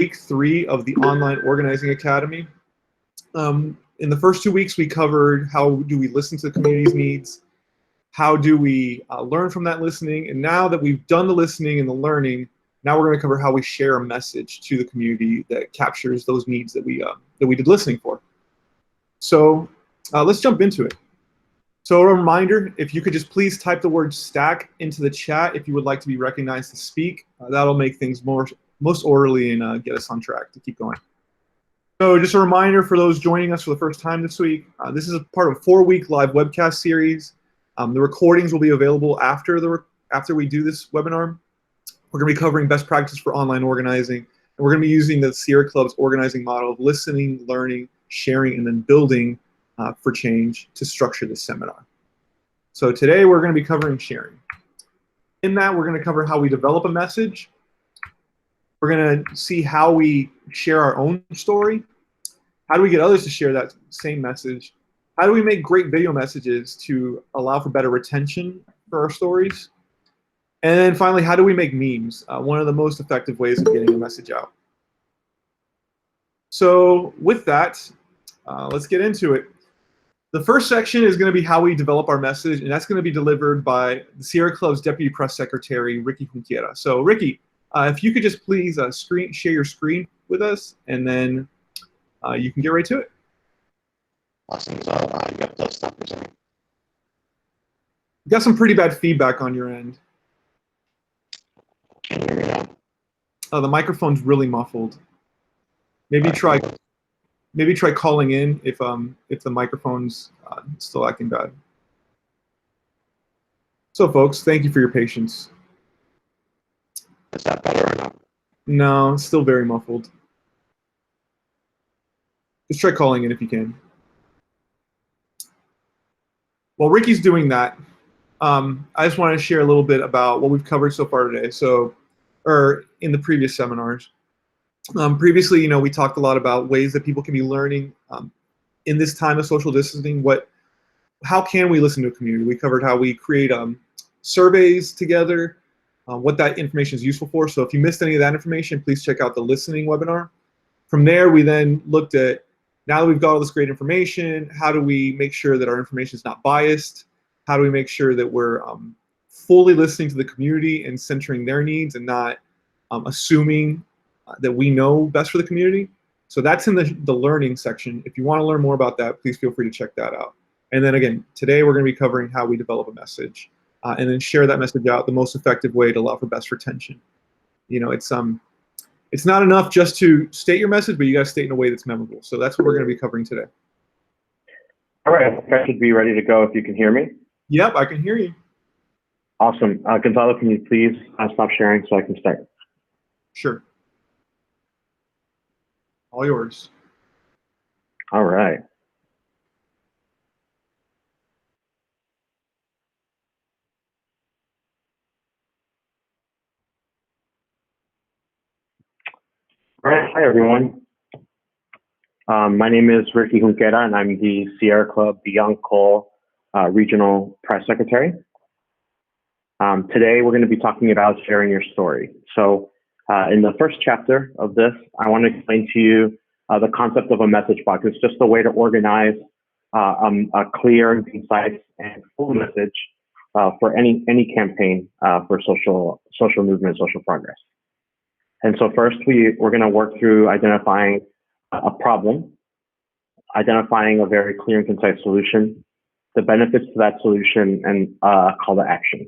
week 3 of the Online Organizing Academy. In the first 2 weeks, we covered how do we listen to the community's needs, how do we learn from that listening, and now that we've done the listening and the learning, now we're going to cover how we share a message to the community that captures those needs that we did listening for. So let's jump into it. So a reminder, if you could just please type the word stack into the chat if you would like to be recognized to speak. That'll make things most orderly and get us on track to keep going. So just a reminder for those joining us for the first time this week, this is a part of a 4-week live webcast series. The recordings will be available after we do this webinar. We're going to be covering best practices for online organizing, and we're going to be using the Sierra Club's organizing model of listening, learning, sharing, and then building for change to structure this seminar. So today we're going to be covering sharing. In that, we're going to cover how we develop a message. We're going to see how we share our own story. How do we get others to share that same message? How do we make great video messages to allow for better retention for our stories? And then finally, how do we make memes? One of the most effective ways of getting a message out. So with that, let's get into it. The first section is going to be how we develop our message, and that's going to be delivered by the Sierra Club's Deputy Press Secretary, Ricky Junquera. So Ricky, if you could just please share your screen with us, and then you can get right to it. Awesome. So yep, let's stop presenting. You got some pretty bad feedback on your end. Can you hear me now? Oh, the microphone's really muffled. Maybe try calling in if the microphone's still acting bad. So folks, thank you for your patience. Is that better or not? No, it's still very muffled. Just try calling in if you can. While Ricky's doing that, I just want to share a little bit about what we've covered so far today. Or in the previous seminars. Previously, we talked a lot about ways that people can be learning in this time of social distancing. How can we listen to a community? We covered how we create surveys together, what that information is useful for. So if you missed any of that information, please check out the listening webinar. From there, we then looked at, now that we've got all this great information, how do we make sure that our information is not biased? How do we make sure that we're fully listening to the community and centering their needs and not assuming that we know best for the community? So that's in the learning section. If you want to learn more about that, please feel free to check that out. And then again, today we're going to be covering how we develop a message and then share that message out the most effective way to allow for best retention. It's not enough just to state your message, but you got to state in a way that's memorable. So that's what we're going to be covering today. All right, I think I should be ready to go if you can hear me. Yep, I can hear you. Awesome. Gonzalo, can you please stop sharing so I can start? Sure. All yours. All right. All right. Hi, everyone. My name is Ricky Junquera, and I'm the Sierra Club Beyond Coal Regional Press Secretary. Today, we're going to be talking about sharing your story. So in the first chapter of this, I want to explain to you the concept of a message box. It's just a way to organize a clear and concise and full message for any campaign for social movement, social progress. And so first, we're going to work through identifying a problem, identifying a very clear and concise solution, the benefits to that solution, and a call to action.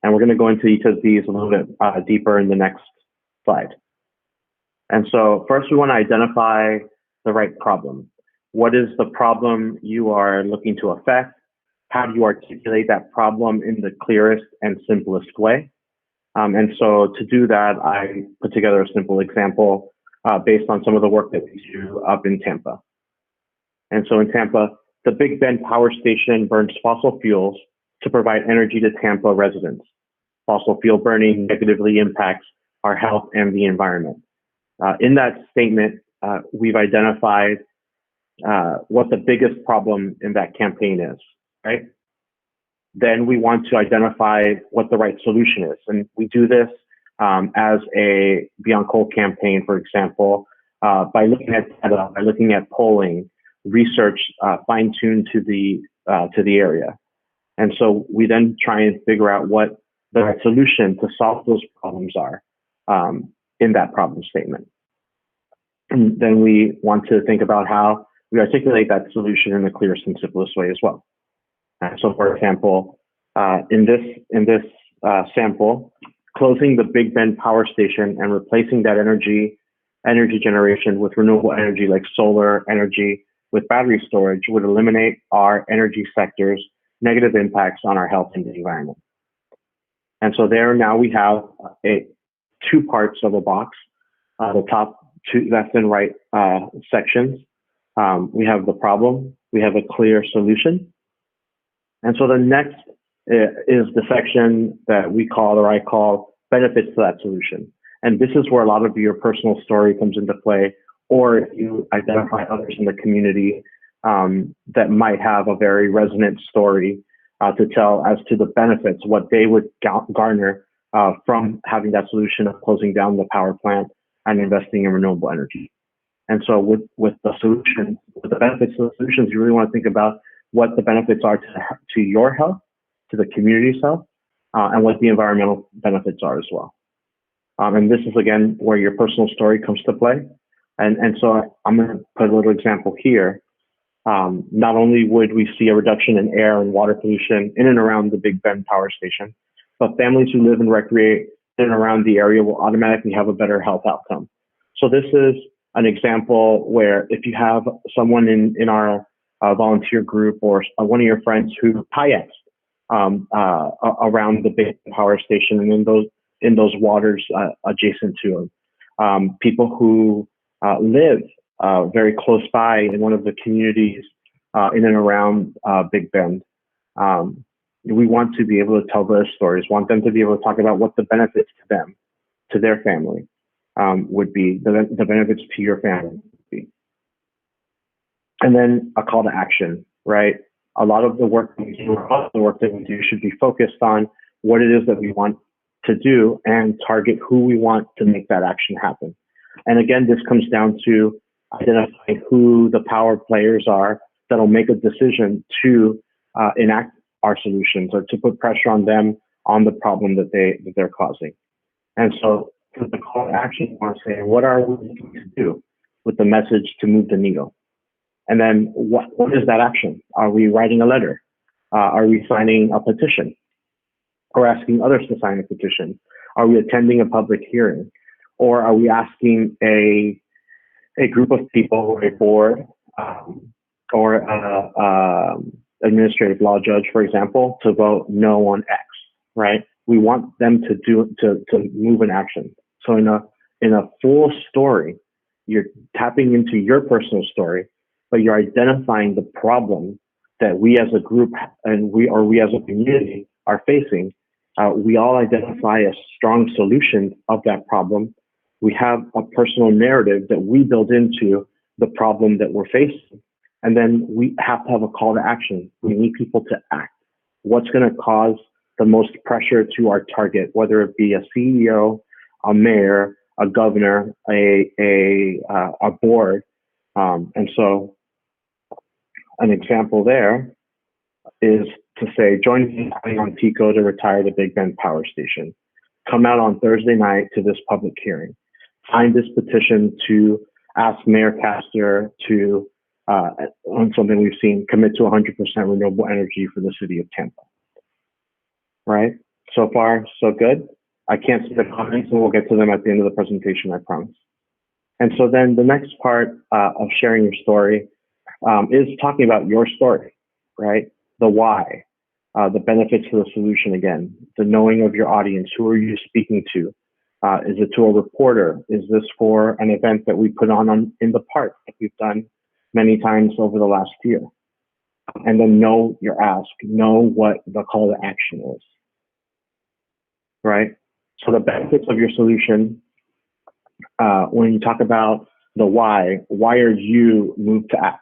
And we're going to go into each of these a little bit deeper in the next slide. And so first, we want to identify the right problem. What is the problem you are looking to affect? How do you articulate that problem in the clearest and simplest way? And so to do that, I put together a simple example based on some of the work that we do up in Tampa. And so in Tampa, the Big Bend Power Station burns fossil fuels to provide energy to Tampa residents. Fossil fuel burning negatively impacts our health and the environment. In that statement, we've identified what the biggest problem in that campaign is, right? Then we want to identify what the right solution is. And we do this as a Beyond Coal campaign, for example, by looking at data, by looking at polling, research fine-tuned to the area. And so we then try and figure out what the right solution to solve those problems are in that problem statement. And then we want to think about how we articulate that solution in the clearest and simplest way as well. So, for example, in this sample, closing the Big Bend power station and replacing that energy generation with renewable energy like solar energy with battery storage would eliminate our energy sector's negative impacts on our health and the environment. And so there now we have two parts of a box, the top two left and right sections. We have the problem, we have a clear solution. And so the next is the section that we call, or I call, benefits to that solution. And this is where a lot of your personal story comes into play, or if you identify others in the community that might have a very resonant story to tell as to the benefits, what they would garner from having that solution of closing down the power plant and investing in renewable energy. And so with the solution, with the benefits of the solutions, you really want to think about what the benefits are to your health, to the community's health, and what the environmental benefits are as well. And this is, again, where your personal story comes to play. And so I'm going to put a little example here. Not only would we see a reduction in air and water pollution in and around the Big Bend power station, but families who live and recreate in and around the area will automatically have a better health outcome. So this is an example where if you have someone in our volunteer group or one of your friends who kayaks around the Big power station and in those waters adjacent to them, people who live very close by in one of the communities in and around Big Bend. We want to be able to tell their stories, want them to be able to talk about what the benefits to them, to their family would be, the benefits to your family would be. And then a call to action, right? A lot of the work that we do, or all of the work that we do should be focused on what it is that we want to do and target who we want to make that action happen. And again, this comes down to identifying who the power players are that'll make a decision to enact our solutions or to put pressure on them on the problem that they're causing. And so for the call to action, we want to say, what are we looking to do with the message to move the needle? And then what is that action? Are we writing a letter? Are we signing a petition? Or asking others to sign a petition? Are we attending a public hearing? Or are we asking a group of people, or a board, or administrative law judge, for example, to vote no on X, right? We want them to move an action. So in a full story, you're tapping into your personal story, but you're identifying the problem that we as a group and we as a community are facing. We all identify a strong solution of that problem. We have a personal narrative that we build into the problem that we're facing. And then we have to have a call to action. We need people to act. What's going to cause the most pressure to our target, whether it be a CEO, a mayor, a governor, a board. And so an example there is to say, join me on TECO to retire the Big Bend power station. Come out on Thursday night to this public hearing. Sign this petition to ask Mayor Castor to, on something we've seen, commit to 100% renewable energy for the city of Tampa. Right? So far, so good. I can't see the comments, and we'll get to them at the end of the presentation, I promise. And so then the next part of sharing your story is talking about your story, right? The why, the benefits of the solution again, the knowing of your audience. Who are you speaking to? Is it to a reporter? Is this for an event that we put on in the park that we've done many times over the last year? And then know your ask, know what the call to action is, right? So the benefits of your solution, when you talk about the why are you moved to act?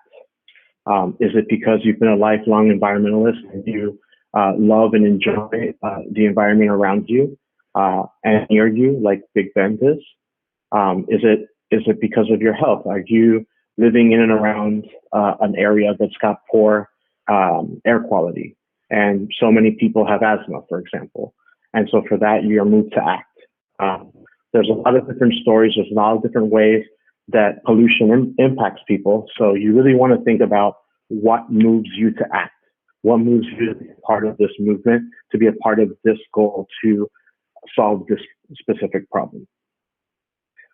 Is it because you've been a lifelong environmentalist and you love and enjoy the environment around you? and near you, like Big Bend is? Is it because of your health? Are you living in and around an area that's got poor air quality? And so many people have asthma, for example. And so for that, you're moved to act. There's a lot of different stories. There's a lot of different ways that pollution impacts people. So you really want to think about what moves you to act, what moves you to be a part of this movement, to be a part of this goal to solve this specific problem.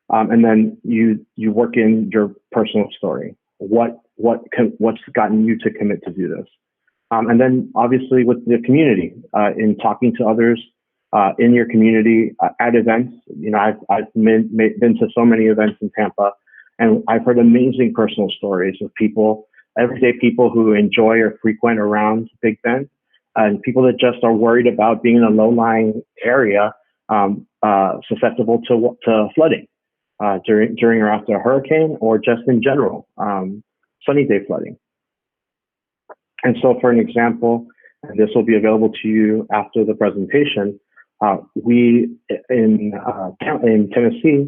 And then you work in your personal story. What's gotten you to commit to do this? And then obviously with the community, in talking to others in your community at events. You know, I've been to so many events in Tampa, and I've heard amazing personal stories of people, everyday people who enjoy or frequent around Big Bend, and people that just are worried about being in a low-lying area susceptible to flooding during or after a hurricane, or just in general, sunny day flooding. And so, for an example, and this will be available to you after the presentation, we in Tennessee,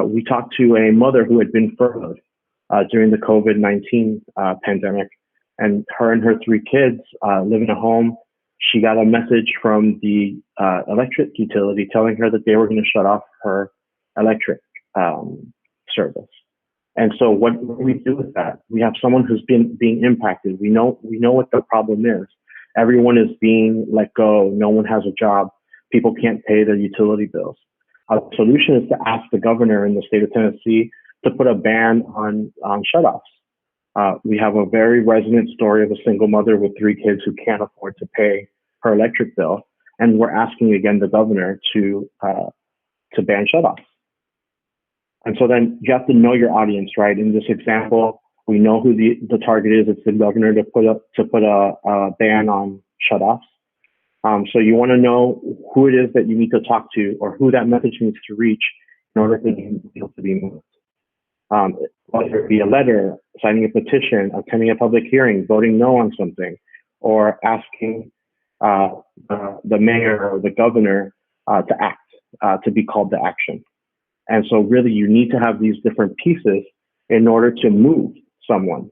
we talked to a mother who had been furloughed during the COVID-19 pandemic, and her 3 kids live in a home. She got a message from the electric utility telling her that they were going to shut off her electric service. And so what do we do with that? We have someone who's being impacted. We know what the problem is. Everyone is being let go. No one has a job. People can't pay their utility bills. The solution is to ask the governor in the state of Tennessee to put a ban on shutoffs. We have a very resonant story of a single mother with 3 kids who can't afford to pay her electric bill, and we're asking again the governor to ban shutoffs. And so then you have to know your audience, right? In this example, we know who the target is. It's the governor to put a ban on shutoffs. So you want to know who it is that you need to talk to, or who that message needs to reach in order for people to be moved. Whether it be a letter, signing a petition, attending a public hearing, voting no on something, or asking the mayor or the governor to act, to be called to action. And so really you need to have these different pieces in order to move someone.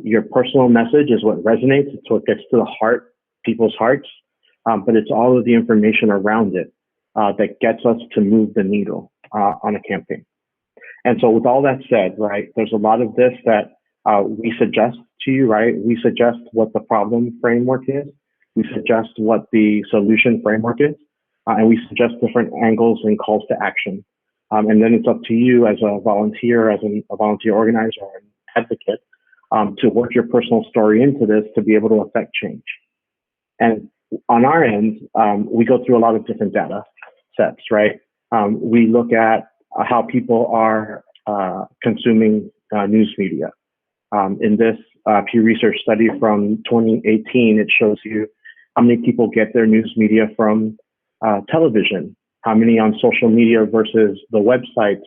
Your personal message is what resonates. It's what gets to the heart, people's hearts. But it's all of the information around it that gets us to move the needle on a campaign. And so with all that said, right, there's a lot of this that we suggest to you, right? We suggest what the problem framework is. We suggest what the solution framework is. And we suggest different angles and calls to action. And then it's up to you as a volunteer, as a volunteer organizer or an advocate, to work your personal story into this to be able to affect change. And on our end, we go through a lot of different data sets, right? We look at how people are consuming news media. In this Pew Research study from 2018, it shows you how many people get their news media from television, how many on social media versus the websites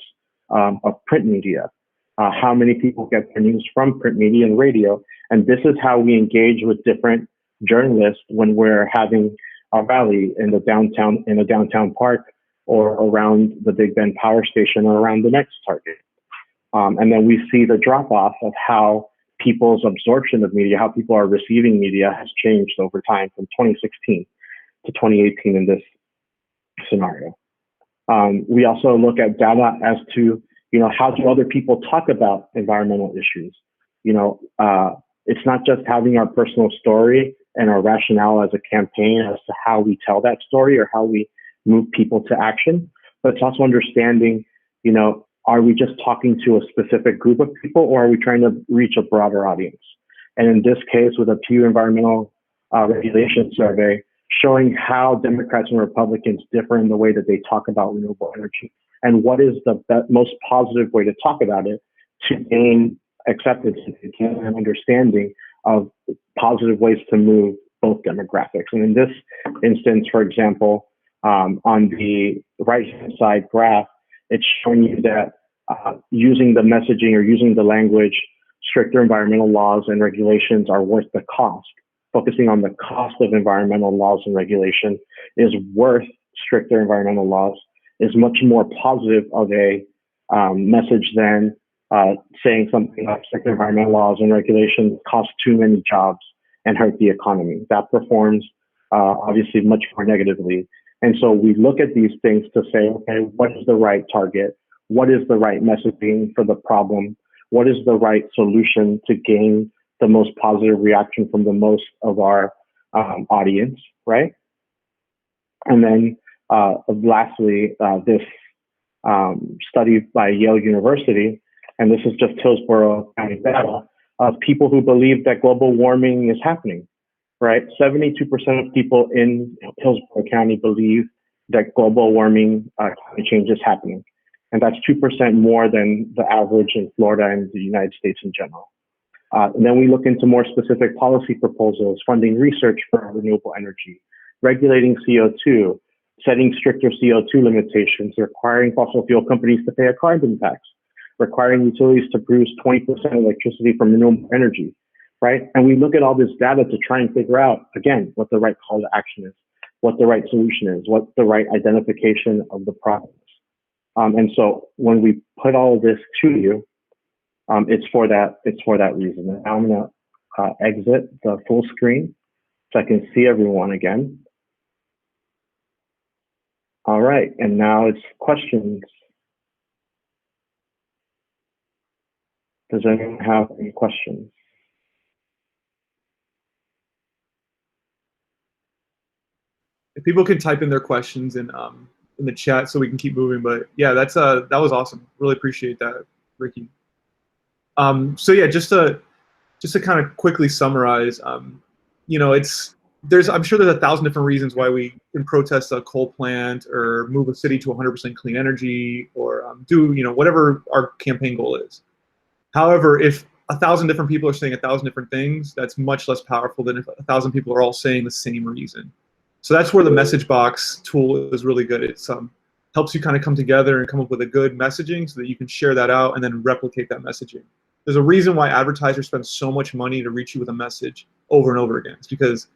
of print media, how many people get their news from print media and radio. And this is how we engage with different journalists when we're having a rally in a downtown park, or around the Big Bend Power Station, or around the next target. And then we see the drop off of how people's absorption of media, how people are receiving media, has changed over time from 2016 to 2018 in this scenario. We also look at data as to, how do other people talk about environmental issues? It's not just having our personal story and our rationale as a campaign as to how we tell that story or how we move people to action, but it's also understanding, are we just talking to a specific group of people, or are we trying to reach a broader audience? And in this case, with a Pew Environmental Regulation Survey, showing how Democrats and Republicans differ in the way that they talk about renewable energy, and what is the most positive way to talk about it to gain acceptance and understanding of positive ways to move both demographics. And in this instance, for example, on the right-hand side graph, it's showing you that using the messaging or using the language, stricter environmental laws and regulations are worth the cost. Focusing on the cost of environmental laws and regulation is worth stricter environmental laws is much more positive of a message than saying something like stricter environmental laws and regulations cost too many jobs and hurt the economy. That performs obviously much more negatively. And so we look at these things to say, okay, what is the right target? What is the right messaging for the problem? What is the right solution to gain the most positive reaction from the most of our audience, right? And then lastly, this study by Yale University, and this is just Hillsborough County data, of people who believe that global warming is happening, right? 72% of people in Hillsborough County believe that global warming, climate change is happening. And that's 2% more than the average in Florida and the United States in general. And then we look into more specific policy proposals, funding research for renewable energy, regulating CO2, setting stricter CO2 limitations, requiring fossil fuel companies to pay a carbon tax, requiring utilities to produce 20% electricity from renewable energy, right? And we look at all this data to try and figure out, again, what the right call to action is, what the right solution is, what the right identification of the problem is. And so when we put all of this to you, it's for that reason. And now I'm gonna exit the full screen so I can see everyone again. All right, and now it's questions. Does anyone have any questions? If people can type in their questions in the chat so we can keep moving. But yeah, that was awesome. Really appreciate that, Ricky. So yeah, just to kind of quickly summarize, you know, I'm sure there's 1,000 different reasons why we can protest a coal plant or move a city to 100% clean energy or do, you know, whatever our campaign goal is. However, if 1,000 different people are saying 1,000 different things, that's much less powerful than if 1,000 people are all saying the same reason. So that's where the message box tool is really good. It helps you kind of come together and come up with a good messaging so that you can share that out and then replicate that messaging. There's a reason why advertisers spend so much money to reach you with a message over and over again. It's because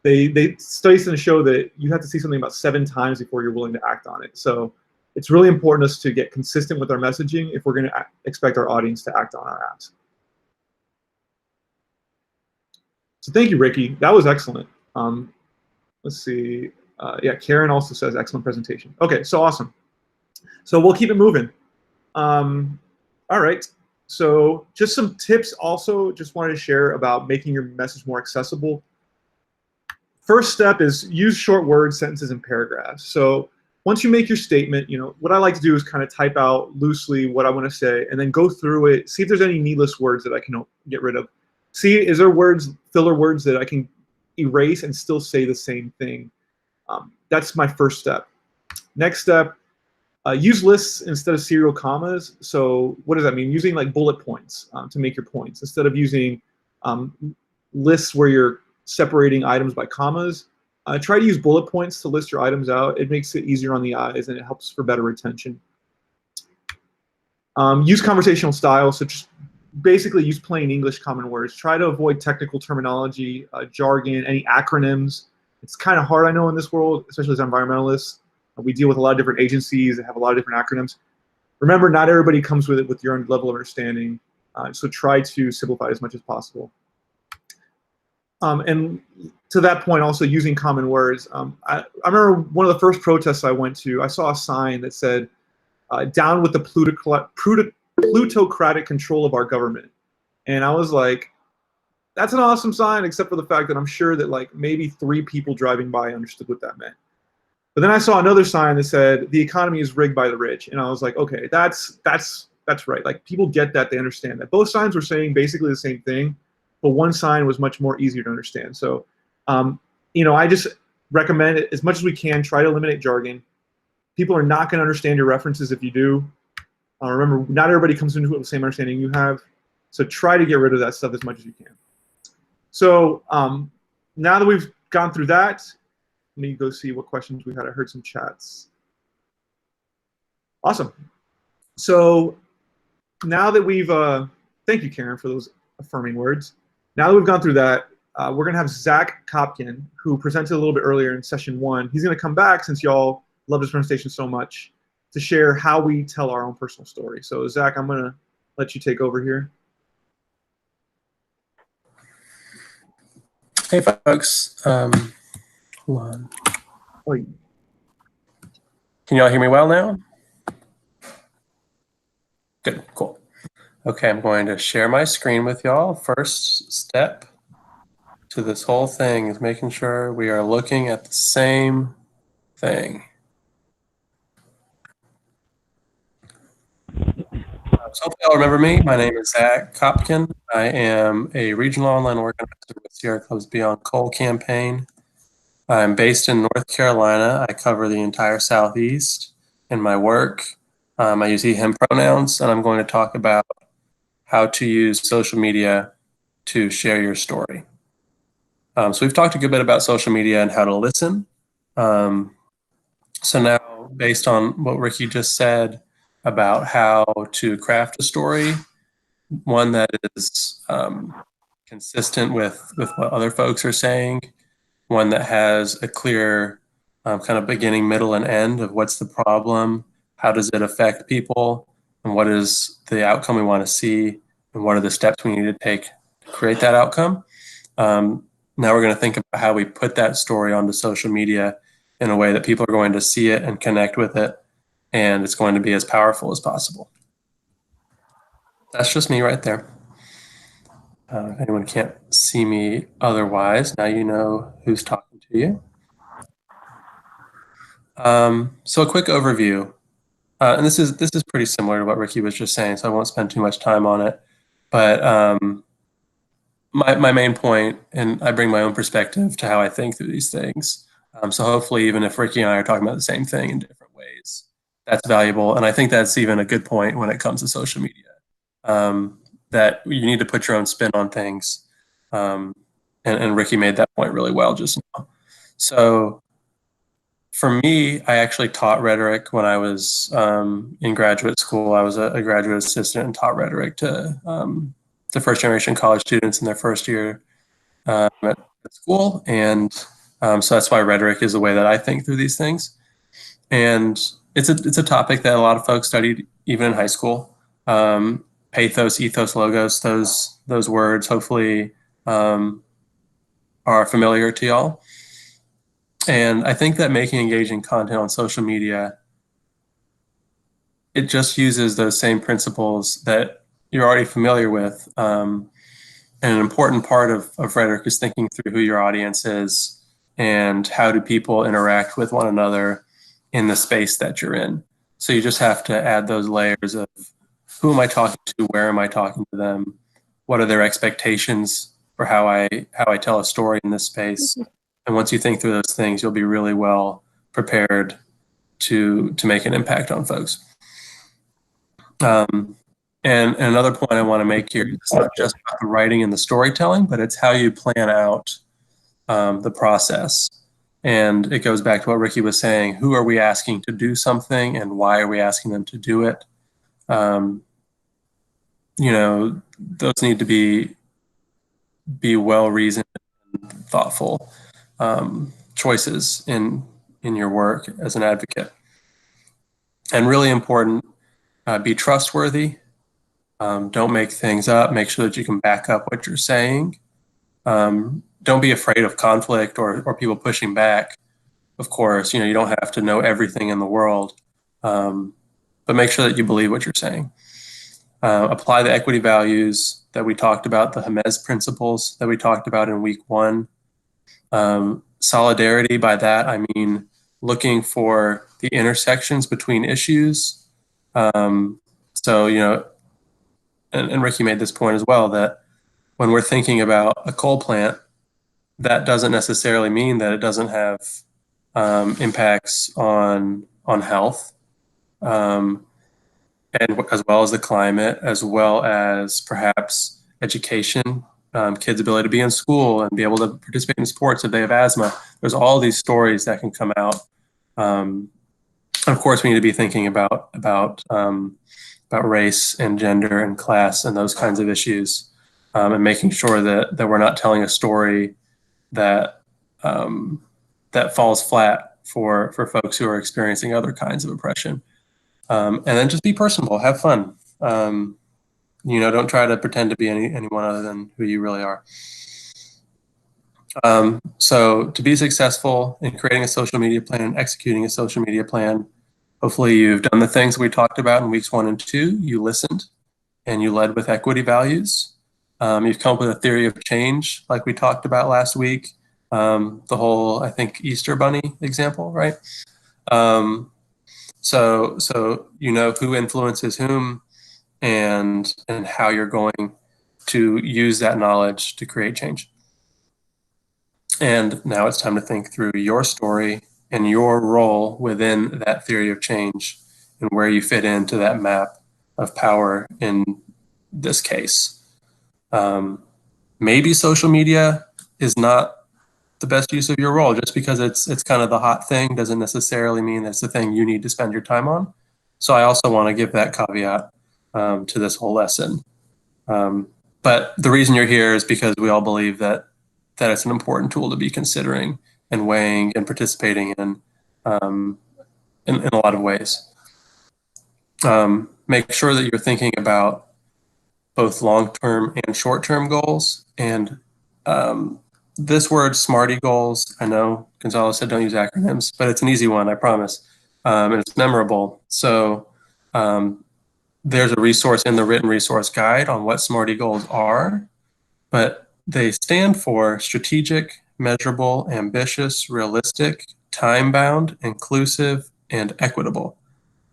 they studies to show that you have to see something about 7 times before you're willing to act on it. So it's really important us to get consistent with our messaging if we're going to expect our audience to act on our ads. So thank you, Ricky. That was excellent. Let's see. Yeah, Karen also says excellent presentation. Okay, so awesome. So we'll keep it moving. All right. So just some tips also just wanted to share about making your message more accessible. First step is use short words, sentences, and paragraphs. So once you make your statement, you know, what I like to do is kind of type out loosely what I want to say and then go through it, see if there's any needless words that I can get rid of. See, is there filler words that I can erase and still say the same thing? That's my first step. Next step, use lists instead of serial commas. So what does that mean? Using like bullet points to make your points instead of using lists where you're separating items by commas. Try to use bullet points to list your items out. It makes it easier on the eyes and it helps for better retention. Use conversational style, so just basically use plain English common words. Try to avoid technical terminology, jargon, any acronyms. It's kind of hard, I know, in this world, especially as environmentalists. We deal with a lot of different agencies that have a lot of different acronyms. Remember, not everybody comes with it with your own level of understanding, so try to simplify it as much as possible. And to that point, also using common words. I remember one of the first protests I went to, I saw a sign that said, down with the plutocratic control of our government. And I was like, that's an awesome sign, except for the fact that I'm sure that like maybe 3 people driving by understood what that meant. But then I saw another sign that said, the economy is rigged by the rich. And I was like, okay, that's right. Like people get that, they understand that. Both signs were saying basically the same thing, but one sign was much more easier to understand. So, you know, I just recommend it as much as we can, try to eliminate jargon. People are not going to understand your references if you do. Remember, not everybody comes into it with the same understanding you have. So try to get rid of that stuff as much as you can. So now that we've gone through that, let me go see what questions we had. I heard some chats. Awesome. So now that we've, thank you, Karen, for those affirming words. Now that we've gone through that, we're going to have Zach Kopkin, who presented a little bit earlier in session 1. He's going to come back, since y'all love his presentation so much, to share how we tell our own personal story. So Zach, I'm going to let you take over here. Hey folks, hold on. Oh, Can y'all hear me well now? Good, cool. Okay, I'm going to share my screen with y'all. First step to this whole thing is making sure we are looking at the same thing. So hopefully y'all remember me. My name is Zach Kopkin. I am a regional online organizer with Sierra Club's Beyond Coal campaign. I'm based in North Carolina. I cover the entire Southeast in my work. I use he, him pronouns, and I'm going to talk about how to use social media to share your story. So we've talked a good bit about social media and how to listen. So now, based on what Ricky just said about how to craft a story, one that is consistent with what other folks are saying, one that has a clear kind of beginning, middle, and end of what's the problem, how does it affect people, and what is the outcome we want to see, and what are the steps we need to take to create that outcome. Now we're going to think about how we put that story onto social media in a way that people are going to see it and connect with it, and it's going to be as powerful as possible. That's just me right there. If anyone can't see me otherwise, now you know who's talking to you. So a quick overview, and this is pretty similar to what Ricky was just saying, so I won't spend too much time on it. But my main point, and I bring my own perspective to how I think through these things. So hopefully, even if Ricky and I are talking about the same thing in different ways, that's valuable. And I think that's even a good point when it comes to social media, that you need to put your own spin on things. And Ricky made that point really well just now. So for me, I actually taught rhetoric when I was in graduate school. I was a graduate assistant and taught rhetoric to first generation college students in their first year at school. And so that's why rhetoric is the way that I think through these things. And it's a topic that a lot of folks studied even in high school. Pathos, ethos, logos, those words hopefully are familiar to y'all. And I think that making engaging content on social media, it just uses those same principles that you're already familiar with. And an important part of rhetoric is thinking through who your audience is and how do people interact with one another in the space that you're in. So you just have to add those layers of who am I talking to, where am I talking to them, what are their expectations for how I tell a story in this space. And once you think through those things, you'll be really well prepared to make an impact on folks. And another point I want to make here, it's not just about the writing and the storytelling, but it's how you plan out the process. And it goes back to what Ricky was saying, who are we asking to do something and why are we asking them to do it? You know, those need to be well-reasoned and thoughtful choices in your work as an advocate. And really important, be trustworthy. Don't make things up. Make sure that you can back up what you're saying. Don't be afraid of conflict or people pushing back. Of course, you know, you don't have to know everything in the world, but make sure that you believe what you're saying. Apply the equity values that we talked about, the Hermes principles that we talked about in week 1. Solidarity, by that I mean looking for the intersections between issues. So, you know, and Ricky made this point as well, that when we're thinking about a coal plant, that doesn't necessarily mean that it doesn't have impacts on health, and as well as the climate, as well as perhaps education, kids' ability to be in school and be able to participate in sports if they have asthma. There's all these stories that can come out. Of course, we need to be thinking about race and gender and class and those kinds of issues. and making sure that we're not telling a story that that falls flat for folks who are experiencing other kinds of oppression. And then just be personable, have fun. Don't try to pretend to be anyone other than who you really are. So to be successful in creating a social media plan and executing a social media plan, hopefully you've done the things we talked about in weeks 1 and 2. You listened and you led with equity values. You've come up with a theory of change, like we talked about last week. The whole, I think, Easter Bunny example, right? So you know who influences whom and how you're going to use that knowledge to create change. And now it's time to think through your story and your role within that theory of change and where you fit into that map of power in this case. Maybe social media is not the best use of your role. Just because it's kind of the hot thing doesn't necessarily mean that's the thing you need to spend your time on. So I also want to give that caveat to this whole lesson. But the reason you're here is because we all believe that it's an important tool to be considering and weighing and participating in a lot of ways. Make sure that you're thinking about both long-term and short-term goals. And this word, SMARTY goals, I know Gonzalo said don't use acronyms, but it's an easy one, I promise. And it's memorable. So there's a resource in the written resource guide on what SMARTY goals are, but they stand for strategic, measurable, ambitious, realistic, time-bound, inclusive, and equitable.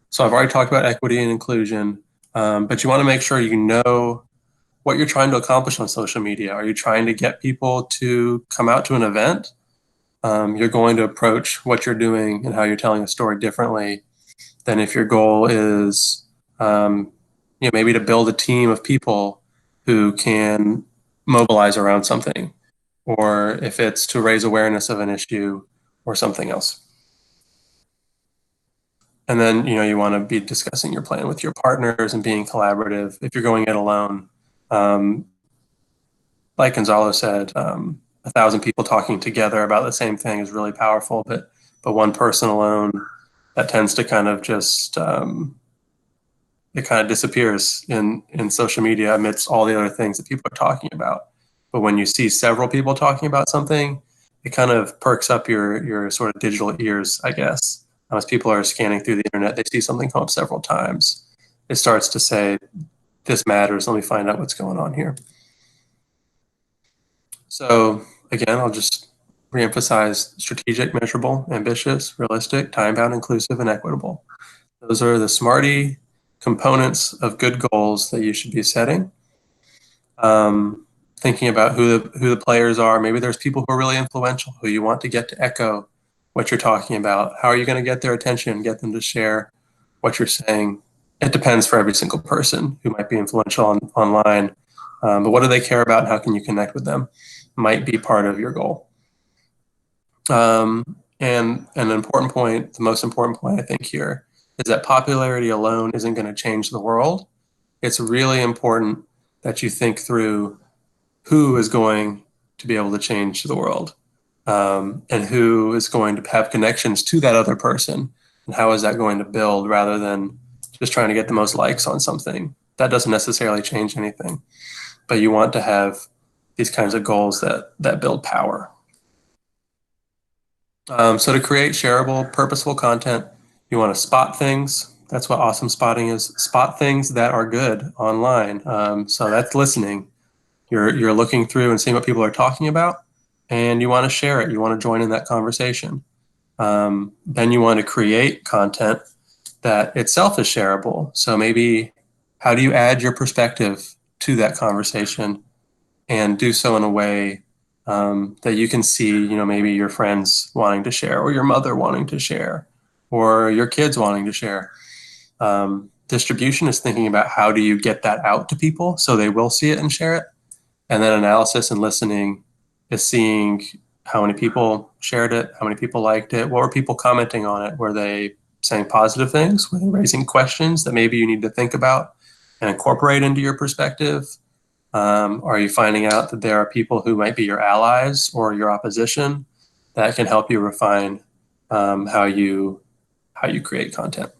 So I've already talked about equity and inclusion, but you want to make sure you know what you're trying to accomplish on social media. Are you trying to get people to come out to an event? You're going to approach what you're doing and how you're telling a story differently than if your goal is maybe to build a team of people who can mobilize around something, or if it's to raise awareness of an issue or something else. And then, you want to be discussing your plan with your partners and being collaborative. If you're going it alone, like Gonzalo said, 1,000 people talking together about the same thing is really powerful, but one person alone, that tends to kind of just, it kind of disappears in social media amidst all the other things that people are talking about. But when you see several people talking about something, it kind of perks up your sort of digital ears, I guess. As people are scanning through the internet, they see something come up several times. It starts to say, this matters, let me find out what's going on here. So again, I'll just reemphasize strategic, measurable, ambitious, realistic, time-bound, inclusive, and equitable. Those are the SMARTY components of good goals that you should be setting. Thinking about who the players are. Maybe there's people who are really influential who you want to get to echo what you're talking about. How are you going to get their attention, get them to share what you're saying? It depends for every single person who might be influential online. But what do they care about and how can you connect with them? Might be part of your goal. And an important point, the most important point I think here, is that popularity alone isn't going to change the world. It's really important that you think through who is going to be able to change the world, and who is going to have connections to that other person, and how is that going to build rather than just trying to get the most likes on something. That doesn't necessarily change anything, but you want to have these kinds of goals that build power. So to create shareable, purposeful content, you want to spot things. That's what awesome spotting is. Spot things that are good online. So that's listening. You're looking through and seeing what people are talking about, and you want to share it. You want to join in that conversation. Then you want to create content that itself is shareable. So maybe how do you add your perspective to that conversation and do so in a way that you can see, maybe your friends wanting to share, or your mother wanting to share, or your kids wanting to share. Distribution is thinking about how do you get that out to people so they will see it and share it. And then analysis and listening is seeing how many people shared it, how many people liked it, what were people commenting on it? Were they saying positive things? Were they raising questions that maybe you need to think about and incorporate into your perspective? Are you finding out that there are people who might be your allies or your opposition that can help you refine how you create content?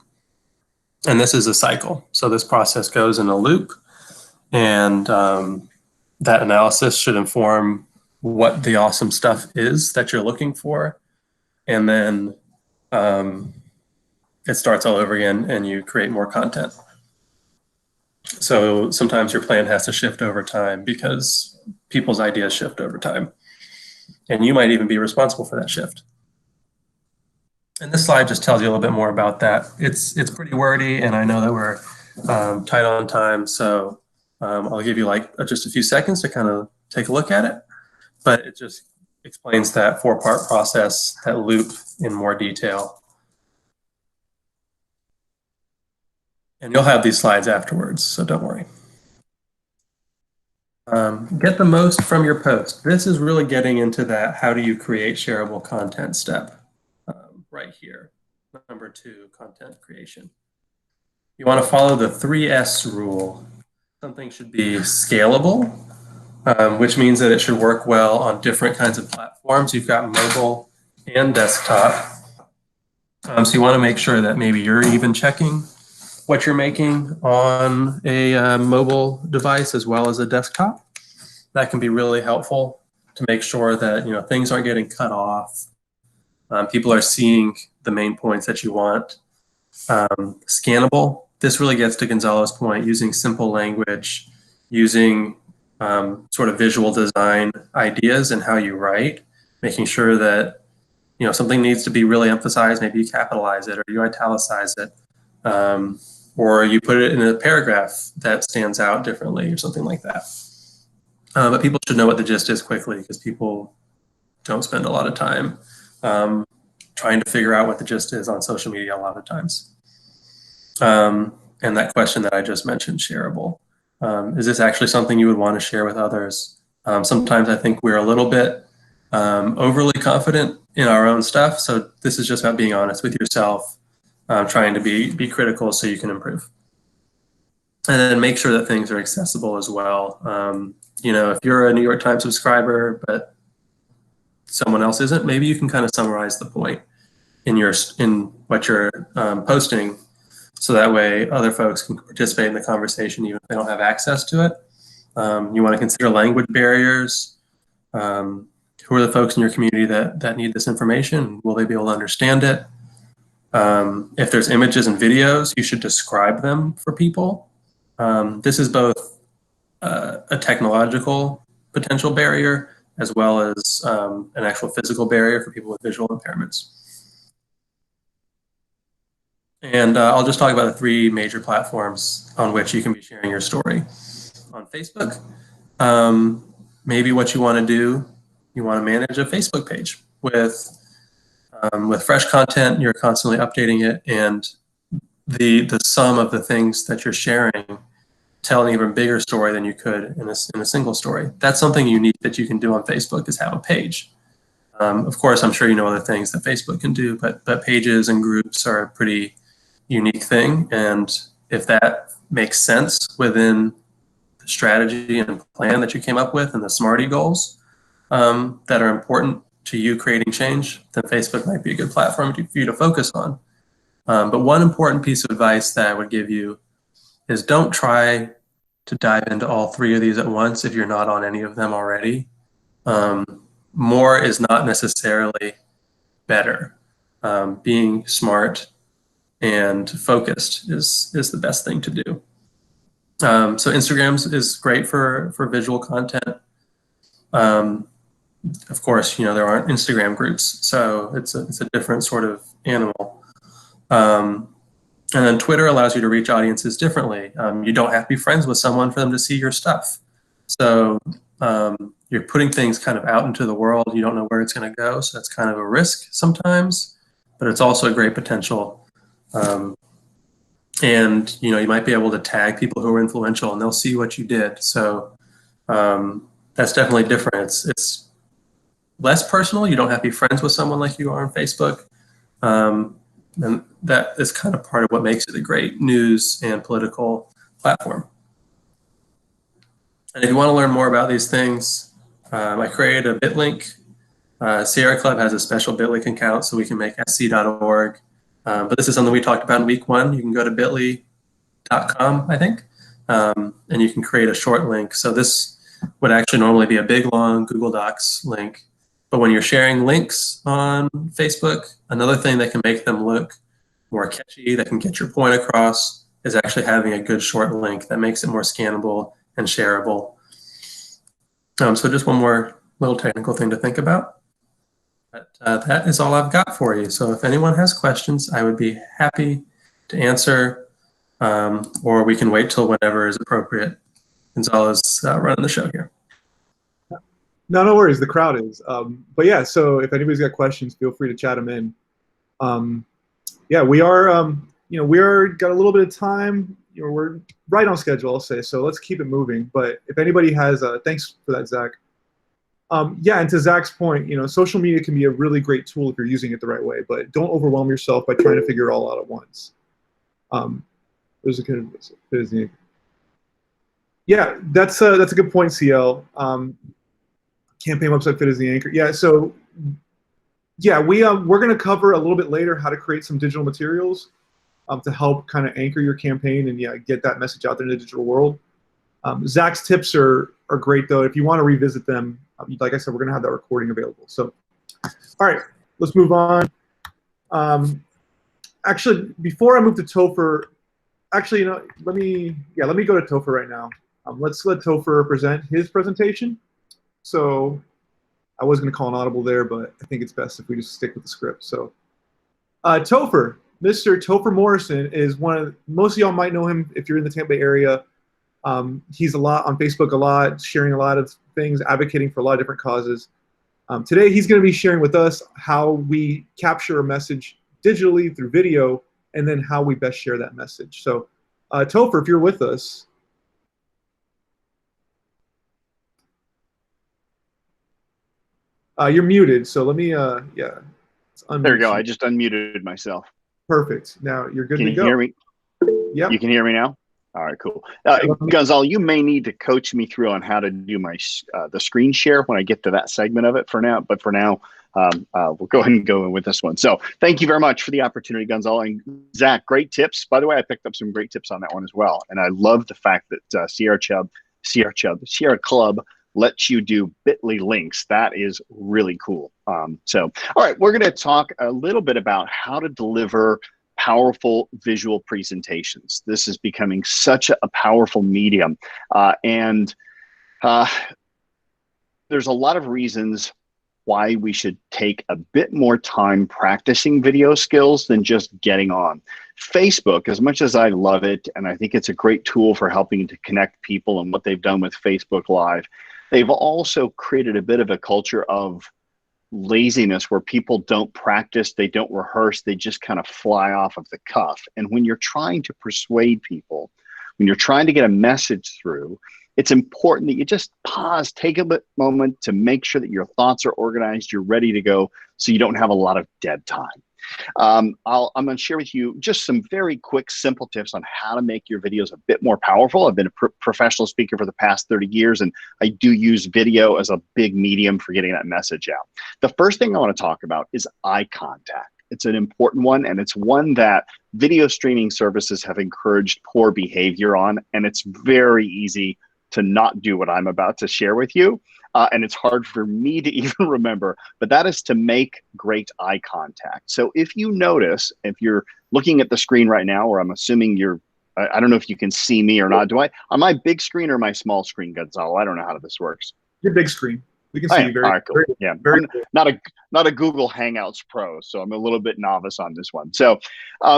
And this is a cycle. So this process goes in a loop, and that analysis should inform what the awesome stuff is that you're looking for. And then it starts all over again and you create more content. So sometimes your plan has to shift over time because people's ideas shift over time. And you might even be responsible for that shift. And this slide just tells you a little bit more about that. It's pretty wordy, and I know that we're tight on time, so I'll give you like just a few seconds to kind of take a look at it. But it just explains that 4-part process, that loop in more detail. And you'll have these slides afterwards, so don't worry. Get the most from your post. This is really getting into that how do you create shareable content step right here. Number 2, content creation. You want to follow the 3S rule. Something should be scalable, which means that it should work well on different kinds of platforms. You've got mobile and desktop. So you want to make sure that maybe you're even checking what you're making on a mobile device as well as a desktop. That can be really helpful to make sure that things aren't getting cut off. People are seeing the main points that you want. Scannable. This really gets to Gonzalo's point, using simple language, using sort of visual design ideas and how you write, making sure that something needs to be really emphasized. Maybe you capitalize it or you italicize it, or you put it in a paragraph that stands out differently or something like that. But people should know what the gist is quickly, because people don't spend a lot of time trying to figure out what the gist is on social media a lot of times. And that question that I just mentioned, shareable. Is this actually something you would want to share with others? Sometimes I think we're a little bit overly confident in our own stuff. So this is just about being honest with yourself, trying to be critical so you can improve. And then make sure that things are accessible as well. If you're a New York Times subscriber, but someone else isn't, maybe you can kind of summarize the point in what you're posting, so that way other folks can participate in the conversation even if they don't have access to it. You want to consider language barriers. Who are the folks in your community that need this information? Will they be able to understand it? If there's images and videos, you should describe them for people. This is both a technological potential barrier as well as an actual physical barrier for people with visual impairments. And I'll just talk about the 3 major platforms on which you can be sharing your story. On Facebook, maybe what you want to do, you want to manage a Facebook page with fresh content. You're constantly updating it, and the sum of the things that you're sharing tell an even bigger story than you could in a single story. That's something unique that you can do on Facebook, is have a page. Of course, I'm sure you know other things that Facebook can do, but pages and groups are a pretty unique thing. And if that makes sense within the strategy and plan that you came up with and the SMARTY goals that are important to you creating change, then Facebook might be a good platform for you to focus on. But one important piece of advice that I would give you is don't try to dive into all 3 of these at once if you're not on any of them already. More is not necessarily better. Being smart and focused is the best thing to do. So Instagram is great for visual content. Of course, there aren't Instagram groups, so it's a different sort of animal. And then Twitter allows you to reach audiences differently. You don't have to be friends with someone for them to see your stuff. So you're putting things kind of out into the world. You don't know where it's going to go, so that's kind of a risk sometimes, but it's also a great potential. And you might be able to tag people who are influential, and they'll see what you did. So that's definitely different. It's less personal. You don't have to be friends with someone like you are on Facebook. And that is kind of part of what makes it a great news and political platform. And if you want to learn more about these things, I created a BitLink. Sierra Club has a special BitLink account, so we can make sc.org. But this is something we talked about in week 1. You can go to bit.ly.com, I think, and you can create a short link. So this would actually normally be a big, long Google Docs link. But when you're sharing links on Facebook, another thing that can make them look more catchy, that can get your point across, is actually having a good short link that makes it more scannable and shareable. So just one more little technical thing to think about. But that is all I've got for you. So if anyone has questions, I would be happy to answer, or we can wait till whenever is appropriate. Gonzalo's running the show here. No, no worries. The crowd is. But yeah, so if anybody's got questions, feel free to chat them in. Yeah, we are. We are got a little bit of time. We're right on schedule, I'll say. So let's keep it moving. But if anybody has, thanks for that, Zach. Yeah, and to Zach's point, social media can be a really great tool if you're using it the right way. But don't overwhelm yourself by trying to figure it all out at once. There's a good. Yeah, that's a good point, CL. Campaign website fit as the anchor. Yeah, so yeah, we're going to cover a little bit later how to create some digital materials to help kind of anchor your campaign and get that message out there in the digital world. Zach's tips are great though. If you want to revisit them, like I said, we're going to have that recording available. So, all right, let's move on. Actually, before I move to Topher, actually, let me go to Topher right now. Let's let Topher present his presentation. So I was going to call an audible there, but I think it's best if we just stick with the script. So Topher, Mr. Topher Morrison is most of y'all might know him if you're in the Tampa Bay area. He's a lot on Facebook, a lot, sharing a lot of things, advocating for a lot of different causes. Today, he's going to be sharing with us how we capture a message digitally through video, and then how we best share that message. So Topher, if you're with us. You're muted, so let me, yeah. There you go. I just unmuted myself. Perfect. Now you're good to go. Can you hear me? Yeah. You can hear me now? All right, cool. Gonzalo, you may need to coach me through on how to do my the screen share when I get to that segment of it for now. But for now, we'll go ahead and go in with this one. So thank you very much for the opportunity, Gonzalo. And Zach, great tips. By the way, I picked up some great tips on that one as well. And I love the fact that Sierra Club lets you do bit.ly links. That is really cool. So, all right, we're going to talk a little bit about how to deliver powerful visual presentations. This is becoming such a powerful medium. And there's a lot of reasons why we should take a bit more time practicing video skills than just getting on. Facebook, as much as I love it, and I think it's a great tool for helping to connect people and what they've done with Facebook Live, they've also created a bit of a culture of laziness where people don't practice, they don't rehearse, they just kind of fly off of the cuff. And when you're trying to persuade people, when you're trying to get a message through, it's important that you just pause, take a moment to make sure that your thoughts are organized, you're ready to go, so you don't have a lot of dead time. I'm going to share with you just some very quick, simple tips on how to make your videos a bit more powerful. I've been a professional speaker for the past 30 years, and I do use video as a big medium for getting that message out. The first thing I want to talk about is eye contact. It's an important one, and it's one that video streaming services have encouraged poor behavior on, and it's very easy to not do what I'm about to share with you. And it's hard for me to even remember, but that is to make great eye contact. So if you notice, if you're looking at the screen right now, or I'm assuming I don't know if you can see me or not. On my big screen or my small screen, Gonzalo? I don't know how this works. Your big screen. We can see you very, all right, cool. very, yeah. very cool. Not a Google Hangouts Pro, so I'm a little bit novice on this one. So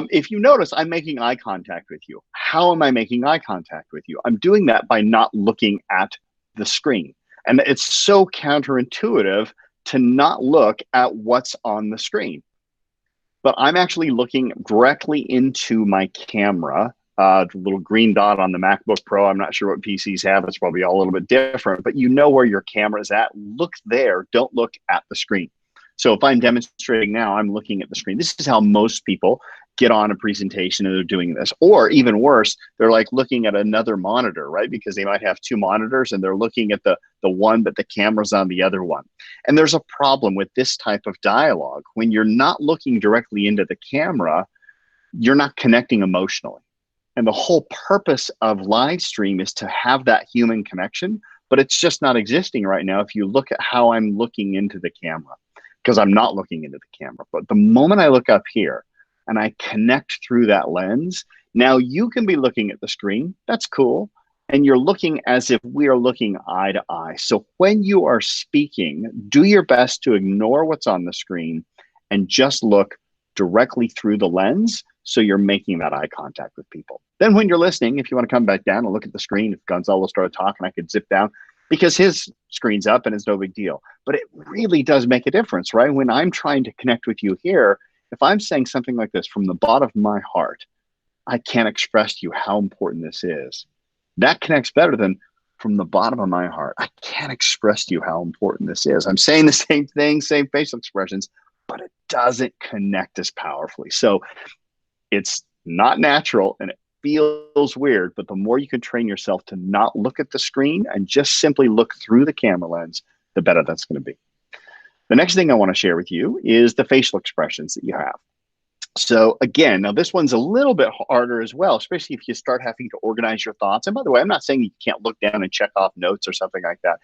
if you notice, I'm making eye contact with you. How am I making eye contact with you? I'm doing that by not looking at the screen. And it's so counterintuitive to not look at what's on the screen. But I'm actually looking directly into my camera, the little green dot on the MacBook Pro. I'm not sure what PCs have. It's probably all a little bit different, but you know where your camera is at. Look there. Don't look at the screen. So if I'm demonstrating now, I'm looking at the screen. This is how most people get on a presentation and they're doing this. Or even worse, they're like looking at another monitor, right? Because they might have two monitors and they're looking at the one, but the camera's on the other one. And there's a problem with this type of dialogue. When you're not looking directly into the camera, you're not connecting emotionally. And the whole purpose of live stream is to have that human connection, but it's just not existing right now if you look at how I'm looking into the camera, because I'm not looking into the camera. But the moment I look up here and I connect through that lens, now you can be looking at the screen. That's cool. And you're looking as if we are looking eye to eye. So when you are speaking, do your best to ignore what's on the screen and just look directly through the lens, so you're making that eye contact with people. Then when you're listening, if you want to come back down and look at the screen, if Gonzalo started talking, I could zip down because his screen's up and it's no big deal. But it really does make a difference, right? When I'm trying to connect with you here, if I'm saying something like this from the bottom of my heart, I can't express to you how important this is. That connects better than from the bottom of my heart. I can't express to you how important this is. I'm saying the same thing, same facial expressions, but it doesn't connect as powerfully. So it's not natural and it feels weird, but the more you can train yourself to not look at the screen and just simply look through the camera lens, the better that's going to be. The next thing I want to share with you is the facial expressions that you have. So again, now this one's a little bit harder as well, especially if you start having to organize your thoughts. And by the way, I'm not saying you can't look down and check off notes or something like that,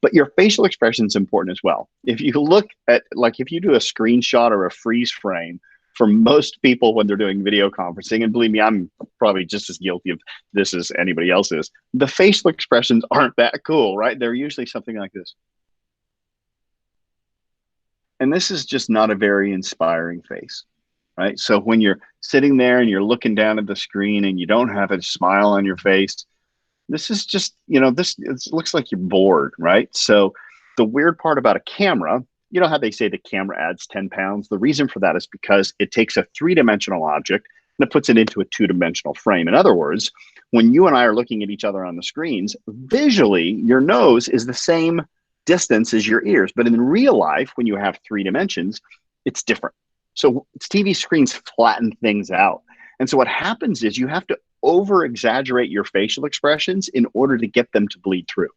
but your facial expression is important as well. If you look at, like if you do a screenshot or a freeze frame, for most people when they're doing video conferencing, and believe me, I'm probably just as guilty of this as anybody else is, the facial expressions aren't that cool, right? They're usually something like this. And this is just not a very inspiring face, right? So when you're sitting there and you're looking down at the screen and you don't have a smile on your face, this is just, you know, it looks like you're bored, right? So the weird part about a camera, you know how they say the camera adds 10 pounds? The reason for that is because it takes a three-dimensional object and it puts it into a two-dimensional frame. In other words, when you and I are looking at each other on the screens, visually, your nose is the same distance as your ears. But in real life, when you have 3 dimensions, it's different. So TV screens flatten things out. And so what happens is you have to over-exaggerate your facial expressions in order to get them to bleed through.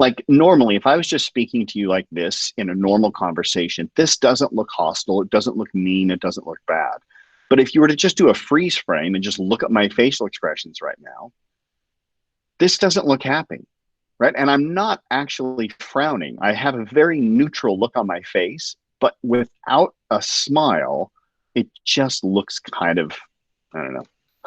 Like normally, if I was just speaking to you like this in a normal conversation, this doesn't look hostile, it doesn't look mean, it doesn't look bad. But if you were to just do a freeze frame and just look at my facial expressions right now, this doesn't look happy, right? And I'm not actually frowning. I have a very neutral look on my face, but without a smile, it just looks kind of, I don't know,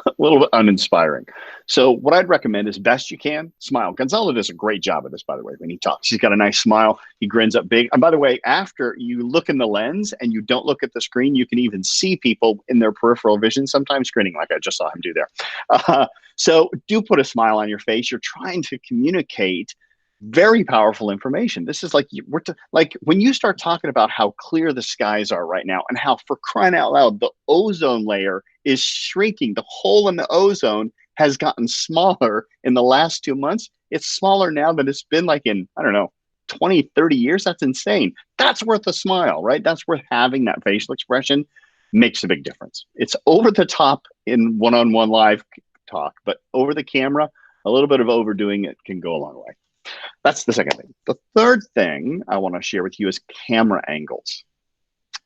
a little bit uninspiring. So what I'd recommend is best you can, smile. Gonzalo does a great job of this, by the way, when he talks. He's got a nice smile. He grins up big. And by the way, after you look in the lens and you don't look at the screen, you can even see people in their peripheral vision, sometimes grinning like I just saw him do there. So do put a smile on your face. You're trying to communicate very powerful information. This is like, like when you start talking about how clear the skies are right now and how, for crying out loud, the ozone layer is shrinking. The hole in the ozone has gotten smaller in the last 2 months. It's smaller now than it's been like in, I don't know, 20, 30 years. That's insane. That's worth a smile, right? That's worth having that facial expression. Makes a big difference. It's over the top in one-on-one live talk, but over the camera, a little bit of overdoing it can go a long way. That's the second thing. The third thing I want to share with you is camera angles.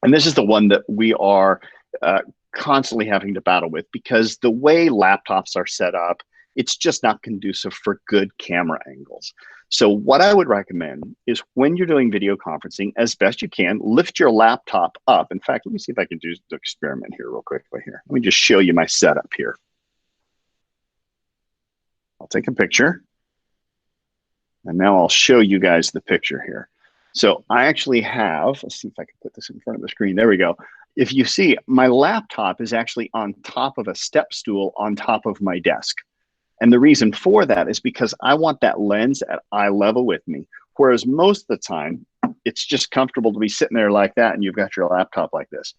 And this is the one that we are constantly having to battle with because the way laptops are set up, it's just not conducive for good camera angles. So what I would recommend is when you're doing video conferencing, as best you can, lift your laptop up. In fact, let me see if I can do the experiment here real quickly here. Let me just show you my setup here. I'll take a picture. And now I'll show you guys the picture here. So I actually have, let's see if I can put this in front of the screen. There we go. If you see, my laptop is actually on top of a step stool on top of my desk. And the reason for that is because I want that lens at eye level with me. Whereas most of the time, it's just comfortable to be sitting there like that and you've got your laptop like this.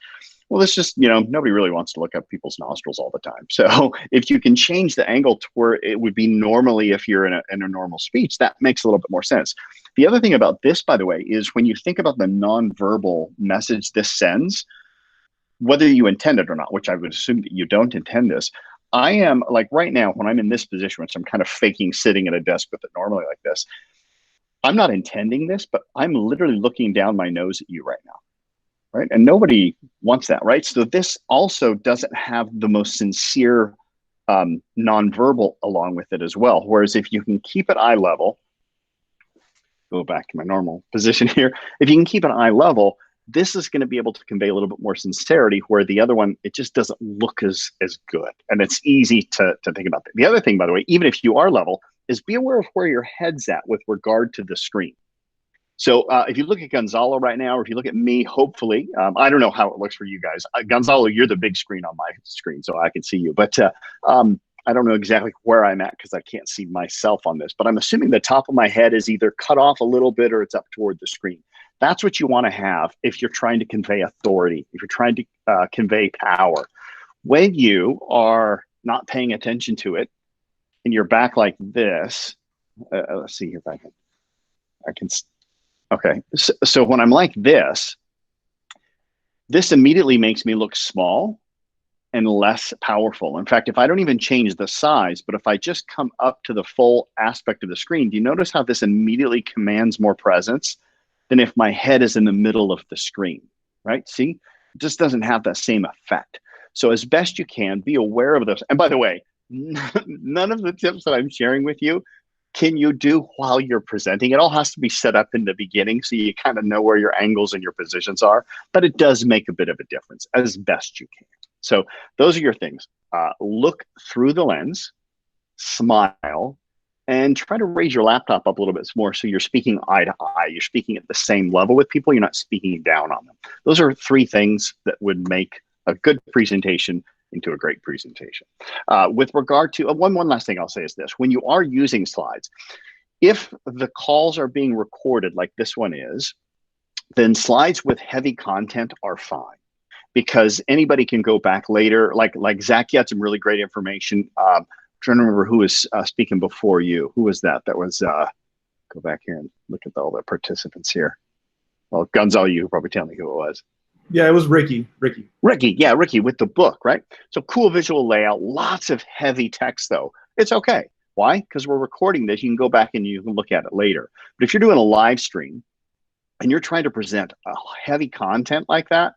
Well, it's just, you know, nobody really wants to look up people's nostrils all the time. So if you can change the angle to where it would be normally if you're in a normal speech, that makes a little bit more sense. The other thing about this, by the way, is when you think about the nonverbal message this sends, whether you intend it or not, which I would assume that you don't intend this. I am like right now when I'm in this position, which I'm kind of faking sitting at a desk with it normally like this. I'm not intending this, but I'm literally looking down my nose at you right now, right? And nobody wants that, right? So this also doesn't have the most sincere nonverbal along with it as well. Whereas if you can keep it eye level, go back to my normal position here. If you can keep it eye level, this is going to be able to convey a little bit more sincerity, where the other one, it just doesn't look as good. And it's easy to think about that. The other thing, by the way, even if you are level, is be aware of where your head's at with regard to the screen. So if you look at Gonzalo right now, or if you look at me, hopefully, I don't know how it looks for you guys. Gonzalo, you're the big screen on my screen, so I can see you. But I don't know exactly where I'm at because I can't see myself on this. But I'm assuming the top of my head is either cut off a little bit or it's up toward the screen. That's what you want to have if you're trying to convey authority, if you're trying to convey power. When you are not paying attention to it and you're back like this, let's see here if I can. Okay, so when I'm like this immediately makes me look small and less powerful. In fact, if I don't even change the size, but if I just come up to the full aspect of the screen, do you notice how this immediately commands more presence than if my head is in the middle of the screen, right? See, it just doesn't have that same effect. So as best you can, be aware of this. And by the way, none of the tips that I'm sharing with you can you do while you're presenting. It all has to be set up in the beginning so you kind of know where your angles and your positions are, but it does make a bit of a difference as best you can. So those are your things. Look through the lens, smile, and try to raise your laptop up a little bit more so you're speaking eye to eye. You're speaking at the same level with people. You're not speaking down on them. Those are 3 things that would make a good presentation into a great presentation. With regard to, one last thing I'll say is this. When you are using slides, if the calls are being recorded like this one is, then slides with heavy content are fine because anybody can go back later. Like Zach, you had some really great information. I'm trying to remember who was speaking before you. Who was that? That was, go back here and look at all the participants here. Well, Gonzalo, you could probably tell me who it was. Yeah, it was Ricky. Ricky with the book, right? So cool visual layout, lots of heavy text though. It's okay. Why? Because we're recording this. You can go back and you can look at it later. But if you're doing a live stream and you're trying to present a heavy content like that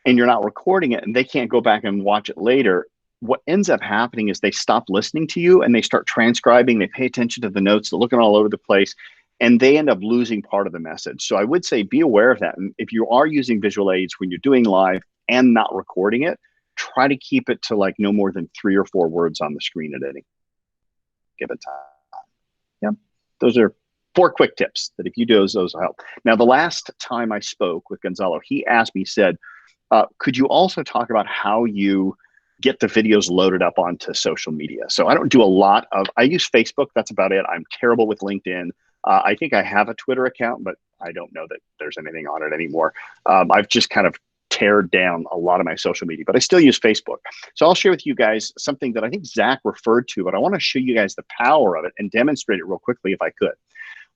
and you're not recording it and they can't go back and watch it later, what ends up happening is they stop listening to you and they start transcribing. They pay attention to the notes. They're looking all over the place. And they end up losing part of the message. So I would say be aware of that. And if you are using visual aids when you're doing live and not recording it, try to keep it to like no more than 3 or 4 words on the screen at any given time. Yeah, those are 4 quick tips that if you do those will help. Now, the last time I spoke with Gonzalo, he asked me, said, could you also talk about how you get the videos loaded up onto social media? So I don't do a lot of, I use Facebook, that's about it. I'm terrible with LinkedIn. I think I have a Twitter account, but I don't know that there's anything on it anymore. I've just kind of teared down a lot of my social media, but I still use Facebook. So I'll share with you guys something that I think Zach referred to, but I want to show you guys the power of it and demonstrate it real quickly if I could.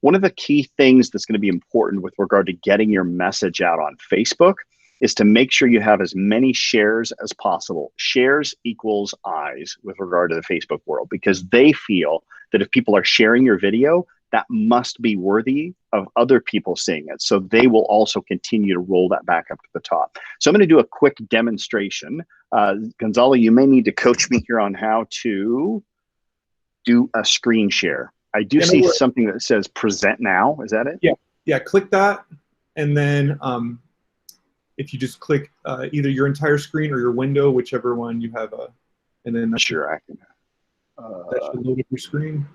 One of the key things that's going to be important with regard to getting your message out on Facebook is to make sure you have as many shares as possible. Shares equals eyes with regard to the Facebook world, because they feel that if people are sharing your video, that must be worthy of other people seeing it. So they will also continue to roll that back up to the top. So I'm going to do a quick demonstration. Gonzalo, you may need to coach me here on how to do a screen share. I do see something that says present now. Is that it? Yeah, click that. And then if you just click either your entire screen or your window, whichever one you have, and then sure, I can. That should load up your screen.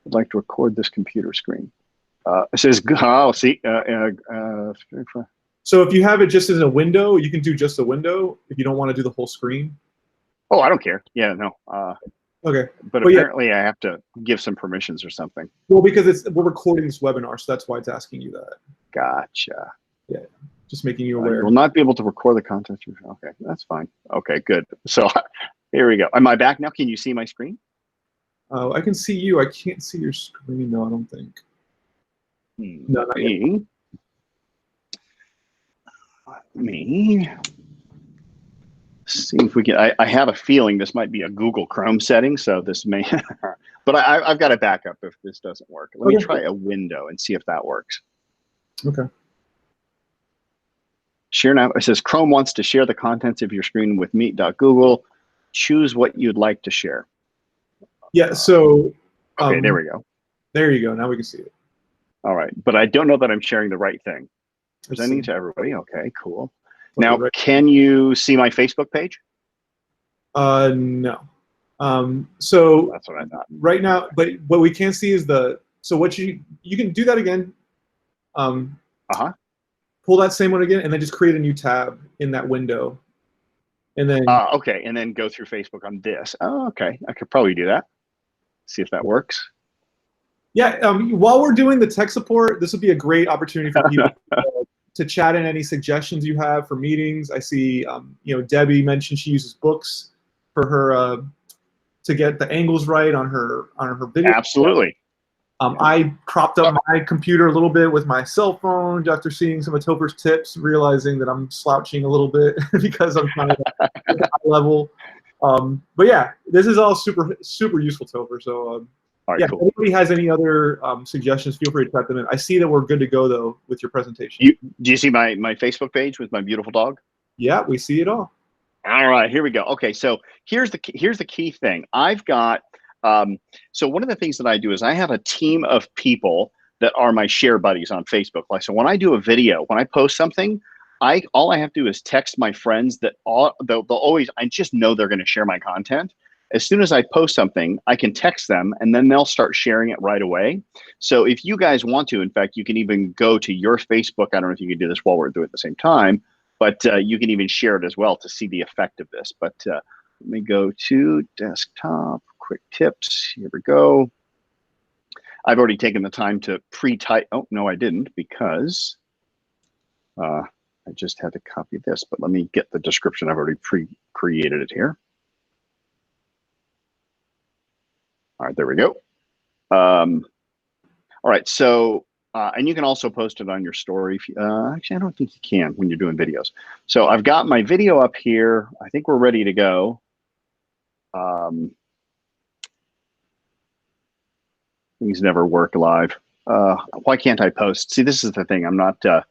I'd like to record this computer screen. It says, oh, see. So if you have it just as a window, you can do just a window if you don't want to do the whole screen. Oh, I don't care. Yeah, no. Okay. But apparently I have to give some permissions or something. Well, because we're recording this webinar, so that's why it's asking you that. Gotcha. Yeah, just making you aware. You will not be able to record the content. Okay, that's fine. Okay, good. So here we go. Am I back now? Can you see my screen? I can see you. I can't see your screen, though, I don't think. No, not yet. Me. see if we can. I have a feeling this might be a Google Chrome setting, so this may. But I've got a backup if this doesn't work. Let me Okay. try a window and see if that works. Okay. Share now. It says Chrome wants to share the contents of your screen with Meet.Google. Choose what you'd like to share. Yeah. So. Okay, there we go. There you go. Now we can see it. All right, but I don't know that I'm sharing the right thing. Let's Presenting see. to everybody. Okay, cool. Let Now, me write- can you see my Facebook page? No. So That's what I thought. right now, but what we can see is so what you can do that again. Pull that same one again, and then just create a new tab in that window, and then Okay, and then go through Facebook on this. Oh, okay. I could probably do that. See if that works. yeah. While we're doing the tech support, this would be a great opportunity for people to chat in any suggestions you have for meetings. I see, Debbie mentioned she uses books for her to get the angles right on her video. Absolutely. I propped up my computer a little bit with my cell phone after seeing some of Topher's tips, realizing that I'm slouching a little bit because I'm trying to get to high level. But yeah, this is all super useful, Topher. So All right, yeah, cool. if anybody has any other suggestions, feel free to type them in. I see that we're good to go though with your presentation. Do you see my Facebook page with my beautiful dog? Yeah, we see it all. All right, here we go. Okay, so here's the key thing. I've got so one of the things that I do is I have a team of people that are my share buddies on Facebook. Like, so when I do a video, when I post something, all I have to do is text my friends that they'll always, I just know they're going to share my content. As soon as I post something, I can text them and then they'll start sharing it right away. So if you guys want to, in fact, you can even go to your Facebook. I don't know if you can do this while we're doing it at the same time, but you can even share it as well to see the effect of this. But let me go to desktop, quick tips. Here we go. I've already taken the time to pre-type. Oh, no, I didn't, because I just had to copy this, but let me get the description. I've already pre-created it here. All right, there we go. All right, so, and you can also post it on your story. If actually, I don't think you can when you're doing videos. So I've got my video up here. I think we're ready to go. Things never work live. Why can't I post? See, this is the thing. I'm not a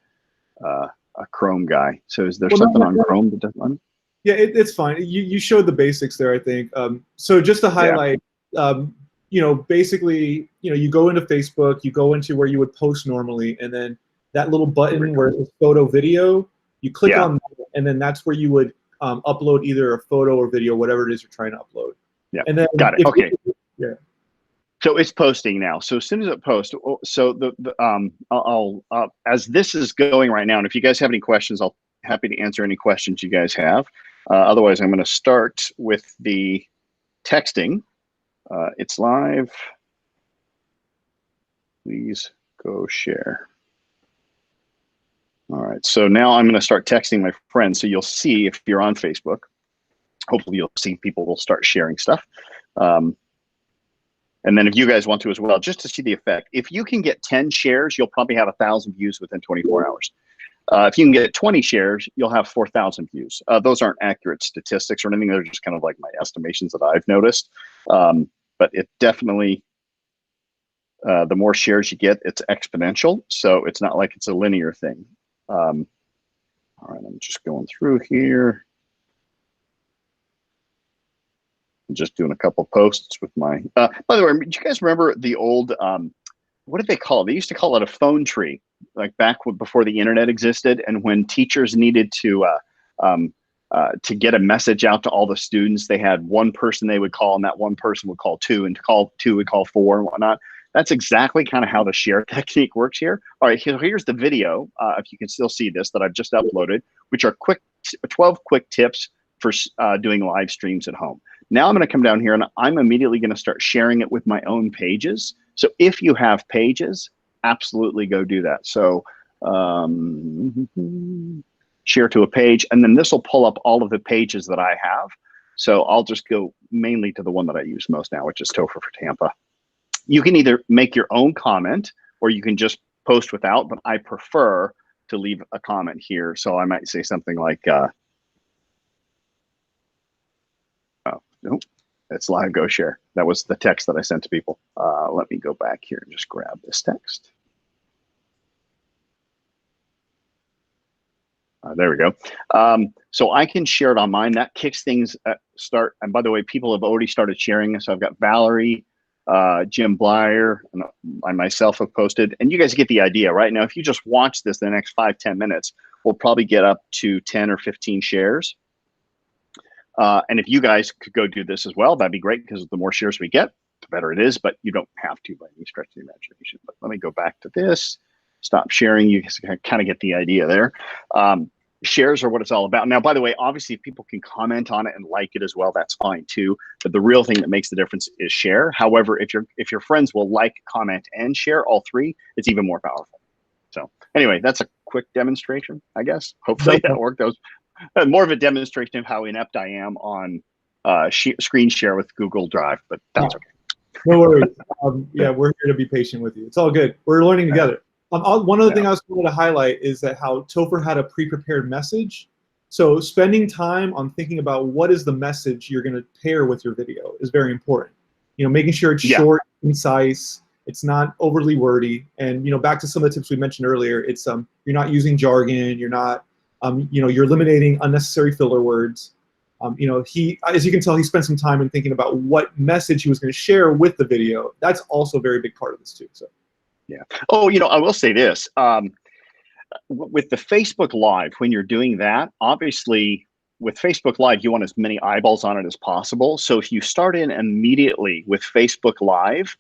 Chrome guy. So is there something on Chrome that doesn't run? Yeah, it's fine. You showed the basics there, I think. So just to highlight, basically, you go into Facebook, you go into where you would post normally, and then that little button where it says photo video, you click on that, and then that's where you would upload either a photo or video, whatever it is you're trying to upload. Yeah, and then got it. Okay. Yeah. So it's posting now. So as soon as it posts, so I'll as this is going right now, and if you guys have any questions, I'll happy to answer any questions you guys have. Otherwise, I'm going to start with the texting. It's live. Please go share. All right. So now I'm going to start texting my friends. So you'll see if you're on Facebook. Hopefully, you'll see people will start sharing stuff. And then if you guys want to as well, just to see the effect. If you can get 10 shares, you'll probably have 1,000 views within 24 hours. If you can get 20 shares, you'll have 4,000 views. Those aren't accurate statistics or anything. They're just kind of like my estimations that I've noticed. But it definitely, the more shares you get, it's exponential. So it's not like it's a linear thing. All right, I'm just going through here. I'm just doing a couple posts with my, by the way, do you guys remember the old, what did they call it? They used to call it a phone tree, like back before the internet existed. And when teachers needed to get a message out to all the students, they had one person they would call, and that one person would call two, and to call two would call four and whatnot. That's exactly kind of how the share technique works here. All right, here's the video, if you can still see this, that I've just uploaded, which are 12 quick tips for doing live streams at home. Now I'm going to come down here and I'm immediately going to start sharing it with my own pages. So if you have pages, absolutely go do that. So share to a page, and then this will pull up all of the pages that I have. So I'll just go mainly to the one that I use most now, which is Topher for Tampa. You can either make your own comment or you can just post without, but I prefer to leave a comment here. So I might say something like, Nope. It's live, go share. That was the text that I sent to people. Let me go back here and just grab this text. There we go. So I can share it on mine. That kicks things start. And by the way, people have already started sharing. So I've got Valerie, Jim Blyer, and I myself have posted. And you guys get the idea, right? Now, if you just watch this the next 5-10 minutes, we'll probably get up to 10 or 15 shares. And if you guys could go do this as well, that'd be great, because the more shares we get, the better it is, but you don't have to by any stretch of the imagination. But let me go back to this, stop sharing. You kind of get the idea there. Shares are what it's all about. Now, by the way, obviously if people can comment on it and like it as well, that's fine too. But the real thing that makes the difference is share. However, if your friends will like, comment, and share all three, it's even more powerful. So anyway, that's a quick demonstration, I guess. Hopefully that worked. That was more of a demonstration of how inept I am on screen share with Google Drive, but that's okay. No worries. Yeah, we're here to be patient with you. It's all good. We're learning together. One other thing I was going to highlight is that how Topher had a pre-prepared message. So spending time on thinking about what is the message you're going to pair with your video is very important. You know, making sure it's short, concise, it's not overly wordy, and you know, back to some of the tips we mentioned earlier. It's you're not using jargon. You're not, you know, you're eliminating unnecessary filler words. You know, as you can tell, he spent some time in thinking about what message he was going to share with the video. That's also a very big part of this too. So. Yeah. Oh, you know, I will say this. With the Facebook Live, when you're doing that, obviously with Facebook Live, you want as many eyeballs on it as possible. So if you start in immediately with Facebook Live,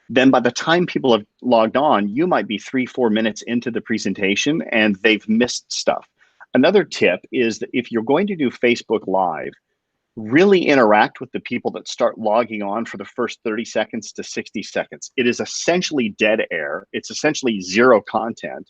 then by the time people have logged on, you might be 3-4 minutes into the presentation and they've missed stuff. Another tip is that if you're going to do Facebook Live, really interact with the people that start logging on for the first 30 seconds to 60 seconds. It is essentially dead air. It's essentially zero content,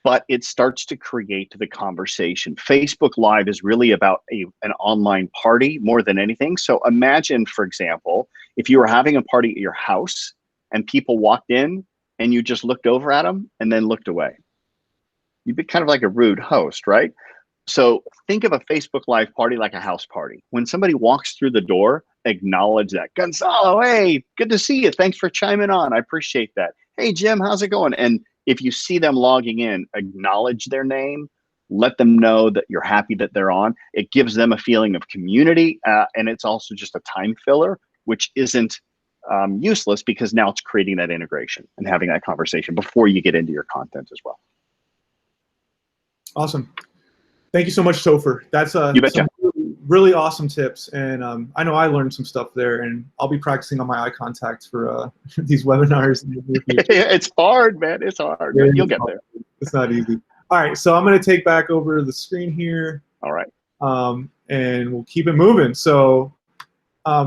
but it starts to create the conversation. Facebook Live is really about an online party more than anything. So imagine, for example, if you were having a party at your house and people walked in and you just looked over at them and then looked away. You'd be kind of like a rude host, right? So think of a Facebook Live party like a house party. When somebody walks through the door, acknowledge that. Gonzalo, hey, good to see you. Thanks for chiming on. I appreciate that. Hey, Jim, how's it going? And if you see them logging in, acknowledge their name. Let them know that you're happy that they're on. It gives them a feeling of community, and it's also just a time filler, which isn't useless, because now it's creating that integration and having that conversation before you get into your content as well. Awesome. Thank you so much, Topher. That's You betcha. some really awesome tips, and I know I learned some stuff there, and I'll be practicing on my eye contact for these webinars. It's hard, man. It's hard. Yeah, you'll get there. It's not easy. All right, so I'm going to take back over the screen here. All right. And we'll keep it moving. So let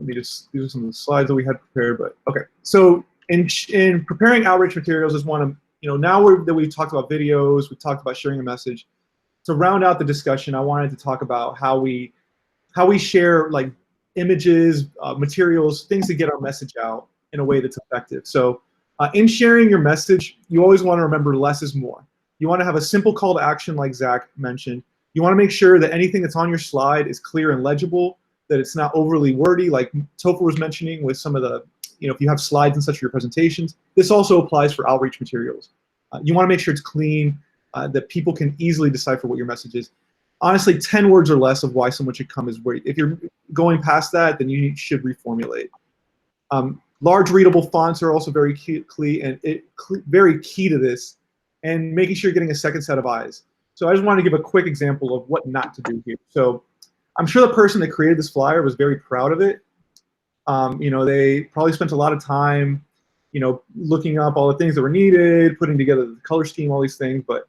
me just, these are some of the slides that we had prepared, but okay. So in preparing outreach materials, just want to, you know, now that we've talked about videos, we talked about sharing a message. To round out the discussion, I wanted to talk about how we share like images, materials, things to get our message out in a way that's effective. So in sharing your message, you always want to remember less is more. You want to have a simple call to action like Zach mentioned. You want to make sure that anything that's on your slide is clear and legible, that it's not overly wordy like Topher was mentioning with some of the, you know, if you have slides and such for your presentations. This also applies for outreach materials. You want to make sure it's clean, that people can easily decipher what your message is. Honestly, 10 words or less of why someone should come is great. If you're going past that, then you should reformulate. Large readable fonts are also very key to this, and making sure you're getting a second set of eyes. So I just want to give a quick example of what not to do here. So I'm sure the person that created this flyer was very proud of it. You know, they probably spent a lot of time, you know, looking up all the things that were needed, putting together the color scheme, all these things. But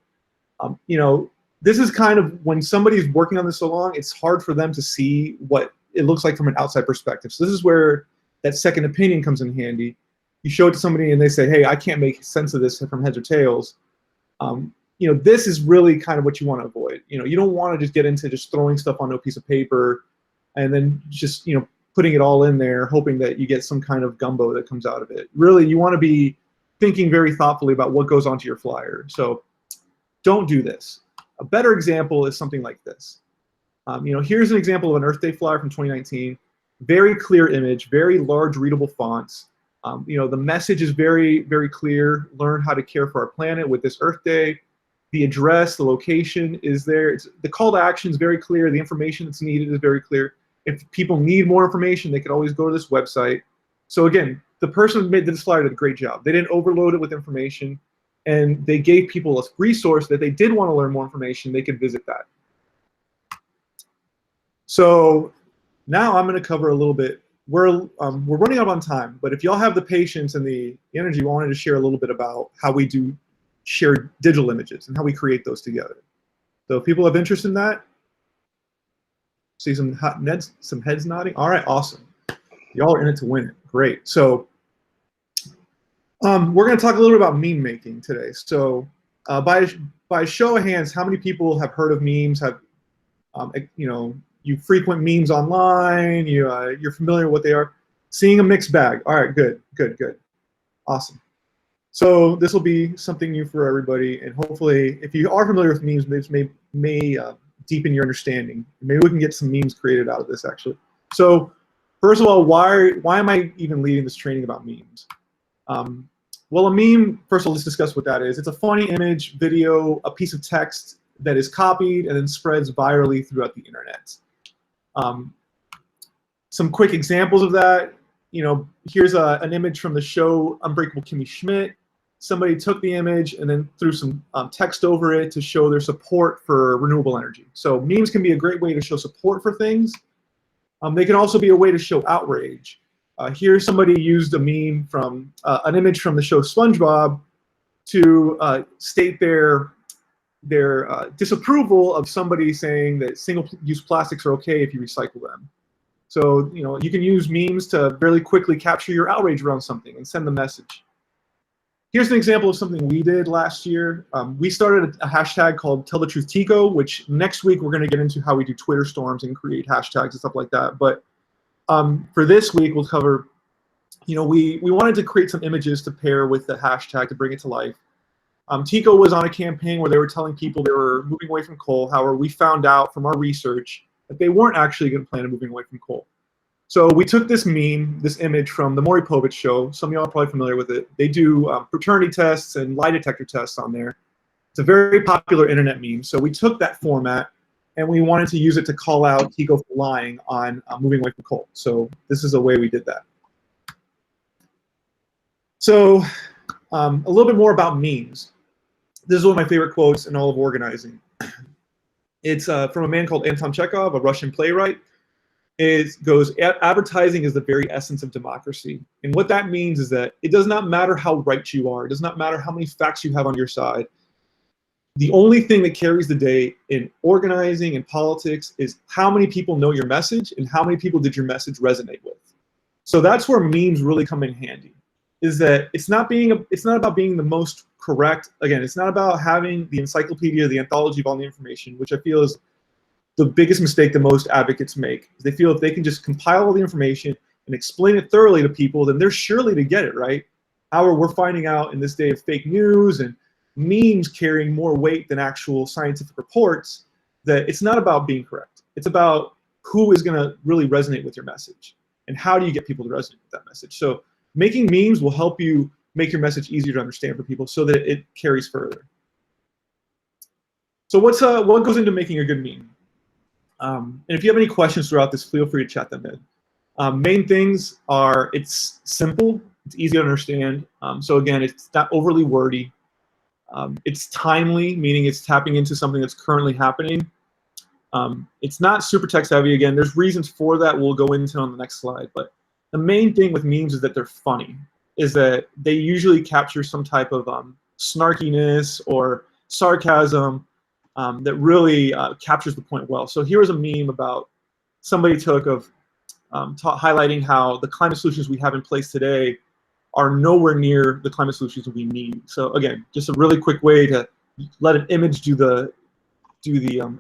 you know, this is kind of when somebody's working on this so long, it's hard for them to see what it looks like from an outside perspective. So this is where that second opinion comes in handy. You show it to somebody and they say, hey, I can't make sense of this from heads or tails. You know, this is really kind of what you want to avoid. You know, you don't want to just get into just throwing stuff on a piece of paper and then just, you know, putting it all in there, hoping that you get some kind of gumbo that comes out of it. Really, you want to be thinking very thoughtfully about what goes onto your flyer. So don't do this. A better example is something like this. You know, here's an example of an Earth Day flyer from 2019. very clear image, very large readable fonts. The message is very, very clear. Learn how to care for our planet with this Earth Day. The address, the location is there. The call to action is very clear. The information that's needed is very clear. If people need more information, they could always go to this website. So again, the person who made this flyer did a great job. They didn't overload it with information, and they gave people a resource that they did want to learn more information, they could visit that. So now I'm going to cover a little bit. We're running up on time, but if y'all have the patience and the energy, we wanted to share a little bit about how we do share digital images and how we create those together. So if people have interest in that, see some heads nodding. All right, awesome. Y'all are in it to win it. Great. So we're going to talk a little bit about meme making today. So by show of hands, how many people have heard of memes? Have you frequent memes online? You're familiar with what they are? Seeing a mixed bag. All right, good. Awesome. So this will be something new for everybody, and hopefully, if you are familiar with memes, this may deepen your understanding. Maybe we can get some memes created out of this, actually. So first of all, why am I even leading this training about memes? Well, a meme, first of all, let's discuss what that is. It's a funny image, video, a piece of text that is copied and then spreads virally throughout the internet. Some quick examples of that. Here's an image from the show Unbreakable Kimmy Schmidt. Somebody took the image and then threw some text over it to show their support for renewable energy. So memes can be a great way to show support for things. They can also be a way to show outrage. Here somebody used a meme from an image from the show SpongeBob to state their disapproval of somebody saying that single-use plastics are okay if you recycle them. So you can use memes to really quickly capture your outrage around something and send the message. Here's an example of something we did last year. We started a hashtag called Tell the Truth Tico, which next week we're going to get into how we do Twitter storms and create hashtags and stuff like that. But for this week, we'll cover, we wanted to create some images to pair with the hashtag to bring it to life. Tico was on a campaign where they were telling people they were moving away from coal. However, we found out from our research that they weren't actually going to plan on moving away from coal. So we took this meme, this image from the Maury Povich show. Some of y'all are probably familiar with it. They do fraternity tests and lie detector tests on there. It's a very popular internet meme. So we took that format and we wanted to use it to call out Tico for lying on moving away from coal. So this is a way we did that. So a little bit more about memes. This is one of my favorite quotes in all of organizing. It's from a man called Anton Chekhov, a Russian playwright. It goes, advertising is the very essence of democracy. And what that means is that it does not matter how right you are. It does not matter how many facts you have on your side. The only thing that carries the day in organizing and politics is how many people know your message and how many people did your message resonate with. So that's where memes really come in handy, is that it's not about being the most correct. Again, it's not about having the encyclopedia, the anthology of all the information, which I feel is the biggest mistake that most advocates make. They feel if they can just compile all the information and explain it thoroughly to people, then they're surely to get it, right? However, we're finding out in this day of fake news and memes carrying more weight than actual scientific reports that it's not about being correct. It's about who is going to really resonate with your message and how do you get people to resonate with that message. So making memes will help you make your message easier to understand for people so that it carries further. So what goes into making a good meme? And if you have any questions throughout this, feel free to chat them in. Main things are it's simple, it's easy to understand. So again, it's not overly wordy. It's timely, meaning it's tapping into something that's currently happening. It's not super text heavy. Again, there's reasons for that we'll go into on the next slide. But the main thing with memes is that they're funny, is that they usually capture some type of snarkiness or sarcasm that really captures the point well. So here's a meme about somebody took of highlighting how the climate solutions we have in place today are nowhere near the climate solutions we need. So again, just a really quick way to let an image do the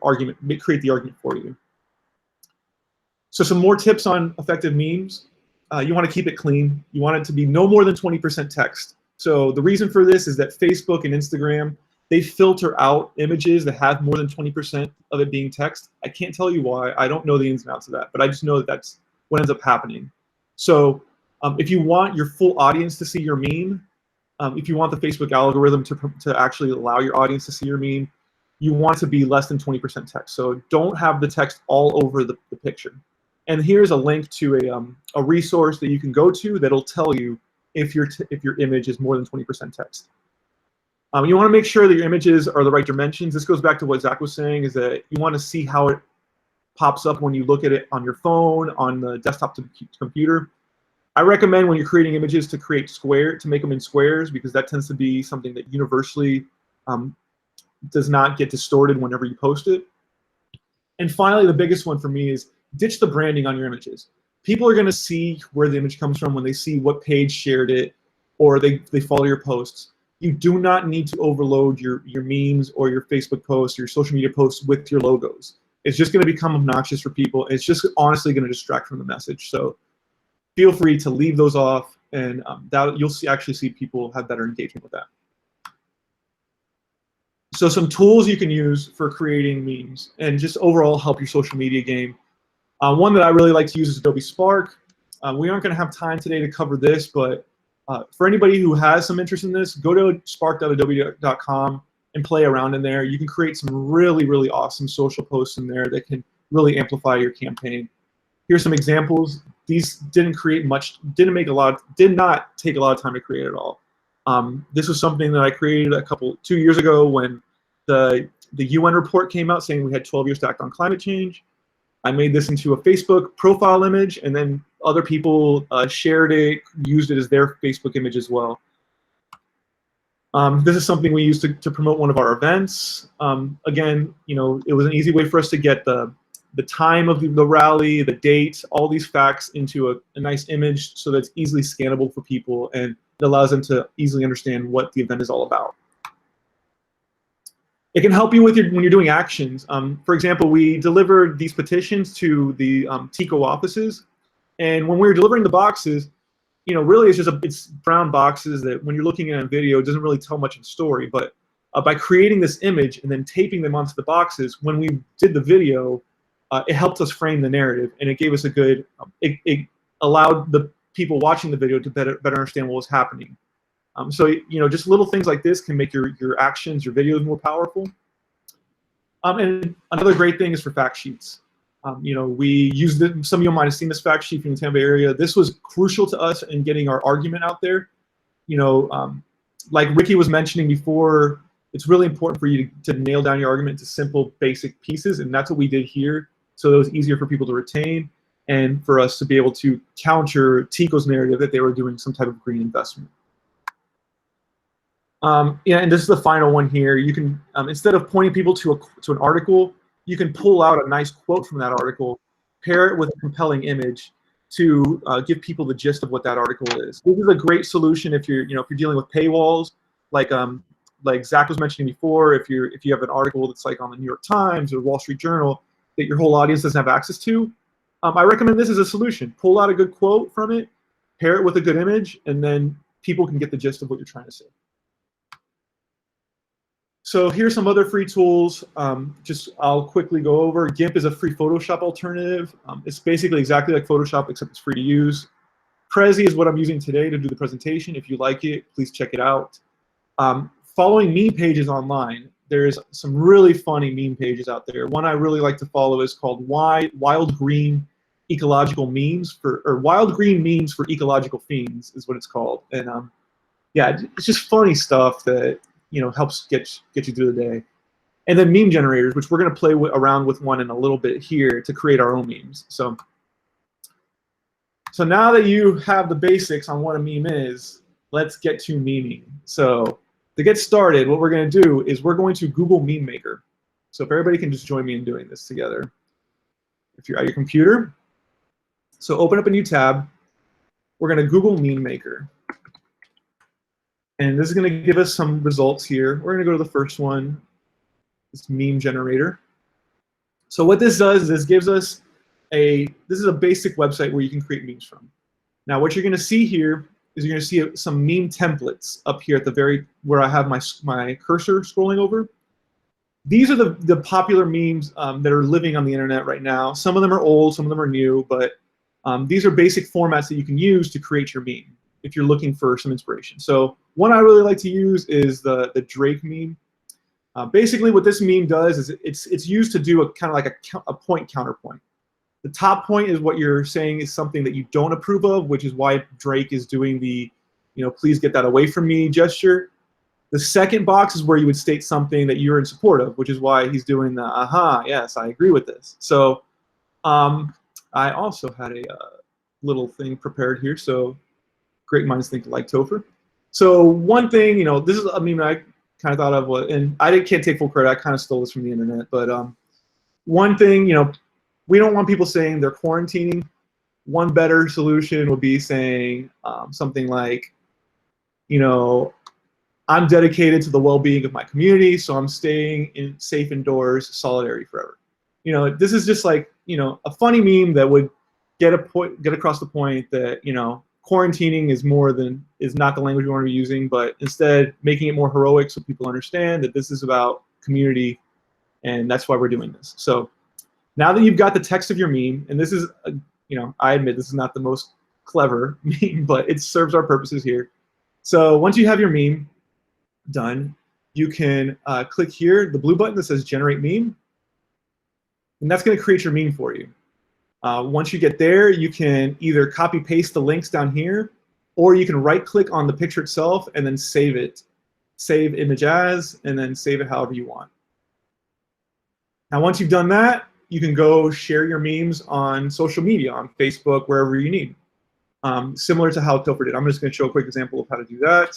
argument, create the argument for you. So some more tips on effective memes. You want to keep it clean. You want it to be no more than 20% text. So the reason for this is that Facebook and Instagram, they filter out images that have more than 20% of it being text. I can't tell you why. I don't know the ins and outs of that, but I just know that what ends up happening. So if you want your full audience to see your meme, if you want the Facebook algorithm to actually allow your audience to see your meme, you want to be less than 20% text. So don't have the text all over the picture. And here's a link to a resource that you can go to that'll tell you if your image is more than 20% text. You want to make sure that your images are the right dimensions. This goes back to what Zach was saying, is that you want to see how it pops up when you look at it on your phone, on the desktop to computer. I recommend when you're creating images to make them in squares, because that tends to be something that universally does not get distorted whenever you post it. And finally, the biggest one for me is ditch the branding on your images. People are going to see where the image comes from when they see what page shared it, or they follow your posts. You do not need to overload your memes or your Facebook posts, your social media posts with your logos. It's just going to become obnoxious for people. It's just honestly going to distract from the message. So feel free to leave those off, and you'll actually see people have better engagement with that. So some tools you can use for creating memes and just overall help your social media game. One that I really like to use is Adobe Spark. We aren't going to have time today to cover this, but for anybody who has some interest in this, go to spark.adobe.com and play around in there. You can create some really, really awesome social posts in there that can really amplify your campaign. Here's some examples. These did not take a lot of time to create at all. This was something that I created 2 years ago when the UN report came out saying we had 12 years to act on climate change. I made this into a Facebook profile image, and then other people shared it, used it as their Facebook image as well. This is something we used to promote one of our events. Again, it was an easy way for us to get the time of the rally, the date, all these facts into a nice image so that it's easily scannable for people, and it allows them to easily understand what the event is all about. It can help you with when you're doing actions. For example, we delivered these petitions to the TICO offices, and when we were delivering the boxes, really it's brown boxes that when you're looking at a video, it doesn't really tell much of the story. But by creating this image and then taping them onto the boxes, when we did the video, it helped us frame the narrative, and it gave us a good. It allowed the people watching the video to better understand what was happening. So just little things like this can make your actions, your videos more powerful. And another great thing is for fact sheets. We used it. Some of you might have seen this fact sheet from the Tampa area. This was crucial to us in getting our argument out there. Like Ricky was mentioning before, it's really important for you to nail down your argument to simple, basic pieces, and that's what we did here. So it was easier for people to retain and for us to be able to counter TICO's narrative that they were doing some type of green investment. And this is the final one here. You can, instead of pointing people to an article, you can pull out a nice quote from that article, pair it with a compelling image to give people the gist of what that article is. This is a great solution if you're dealing with paywalls, like Zach was mentioning before. If you have an article that's like on the New York Times or Wall Street Journal that your whole audience doesn't have access to, I recommend this as a solution. Pull out a good quote from it, pair it with a good image, and then people can get the gist of what you're trying to say. So here's some other free tools. I'll quickly go over. GIMP is a free Photoshop alternative. It's basically exactly like Photoshop, except it's free to use. Prezi is what I'm using today to do the presentation. If you like it, please check it out. Following meme pages online, there's some really funny meme pages out there. One I really like to follow is called Wild Green Ecological Memes or Wild Green Memes for Ecological Fiends is what it's called. And yeah, it's just funny stuff that helps get you through the day. And then meme generators, which we're going to play around with one in a little bit here to create our own memes. So now that you have the basics on what a meme is, let's get to memeing. So to get started, what we're going to do is we're going to Google Meme Maker. So if everybody can just join me in doing this together. If you're at your computer, so open up a new tab. We're going to Google Meme Maker. And this is going to give us some results here. We're going to go to the first one, this meme generator. So what this does is this gives us this is a basic website where you can create memes from. Now what you're going to see here is you're going to see some meme templates up here at the where I have my cursor scrolling over. These are the popular memes that are living on the internet right now. Some of them are old, some of them are new, but These are basic formats that you can use to create your meme if you're looking for some inspiration. So one I really like to use is the Drake meme. Basically, what this meme does is it's used to do a kind of like a point counterpoint. The top point is what you're saying is something that you don't approve of, which is why Drake is doing the, please get that away from me gesture. The second box is where you would state something that you're in support of, which is why he's doing the, aha, yes, I agree with this. So I also had a little thing prepared here. So great minds think alike, Topher. So one thing, this is a meme I kind of thought of, and can't take full credit. I kind of stole this from the internet, but one thing, we don't want people saying they're quarantining. One better solution would be saying something like, I'm dedicated to the well-being of my community, so I'm staying safe indoors, solidarity forever. This is just like, a funny meme that would get across the point that, quarantining is not the language we want to be using, but instead making it more heroic so people understand that this is about community, and that's why we're doing this. So now that you've got the text of your meme, and this is, I admit this is not the most clever meme, but it serves our purposes here. So once you have your meme done, you can click here, the blue button that says Generate Meme, and that's going to create your meme for you. Once you get there, you can either copy paste the links down here, or you can right click on the picture itself and then save it. Save image as, and then save it however you want. Now once you've done that, you can go share your memes on social media, on Facebook, wherever you need. Similar to how Topher did. I'm just going to show a quick example of how to do that.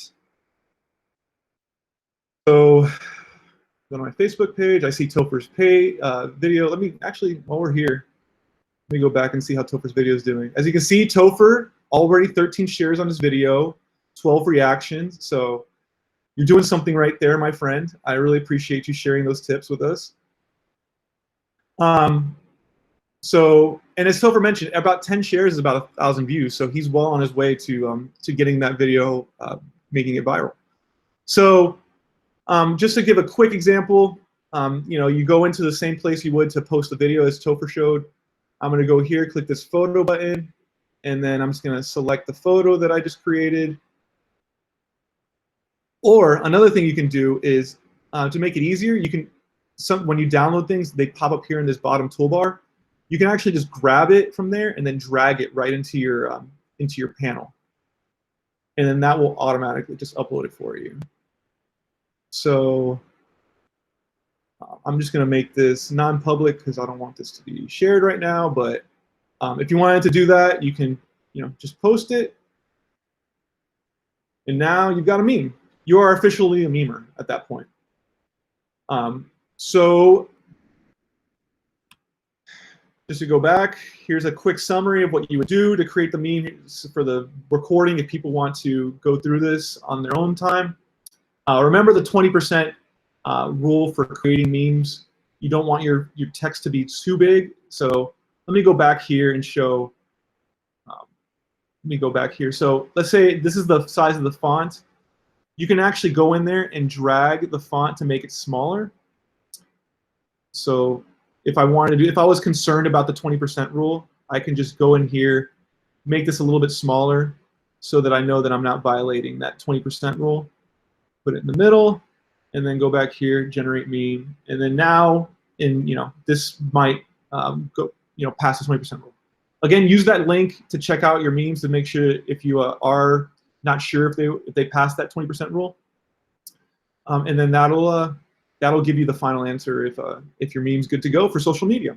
So go to my Facebook page. I see Topher's video. Let me actually, while we're here, let me go back and see how Topher's video is doing. As you can see, Topher already 13 shares on his video, 12 reactions. So you're doing something right there, my friend. I really appreciate you sharing those tips with us. And as Topher mentioned, about 10 shares is about 1,000 views. So he's well on his way to getting that video, making it viral. So just to give a quick example, you go into the same place you would to post the video as Topher showed. I'm going to go here, click this photo button, and then I'm just going to select the photo that I just created. Or another thing you can do is to make it easier, you can when you download things, they pop up here in this bottom toolbar. You can actually just grab it from there and then drag it right into your panel, and then that will automatically just upload it for you. So I'm just going to make this non-public because I don't want this to be shared right now. But if you wanted to do that, you can just post it, and now you've got a meme. You are officially a memer at that point. So just to go back, here's a quick summary of what you would do to create the meme for the recording if people want to go through this on their own time. Remember the 20% rule for creating memes. You don't want your text to be too big. So let me go back here and show. Let me go back here. So let's say this is the size of the font. You can actually go in there and drag the font to make it smaller. So if I was concerned about the 20% rule, I can just go in here, make this a little bit smaller so that I know that I'm not violating that 20% rule. Put it in the middle, and then go back here, generate meme, and then now, this might go, past the 20% rule. Again, use that link to check out your memes to make sure if you are not sure if they pass that 20% rule, and then that'll give you the final answer if your meme's good to go for social media.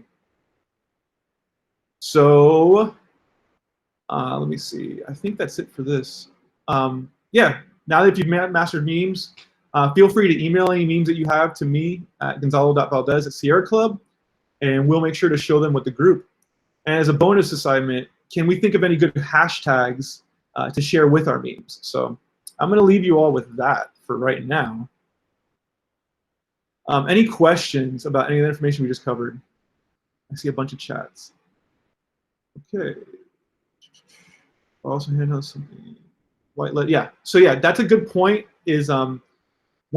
So let me see. I think that's it for this. Yeah. Now that you've mastered memes, feel free to email any memes that you have to me at gonzalo.valdez@Sierra Club, and we'll make sure to show them with the group. And as a bonus assignment, can we think of any good hashtags to share with our memes? So I'm going to leave you all with that for right now. Any questions about any of the information we just covered? I see a bunch of chats. Okay. Also hand out something. Yeah. So yeah, that's a good point. Is one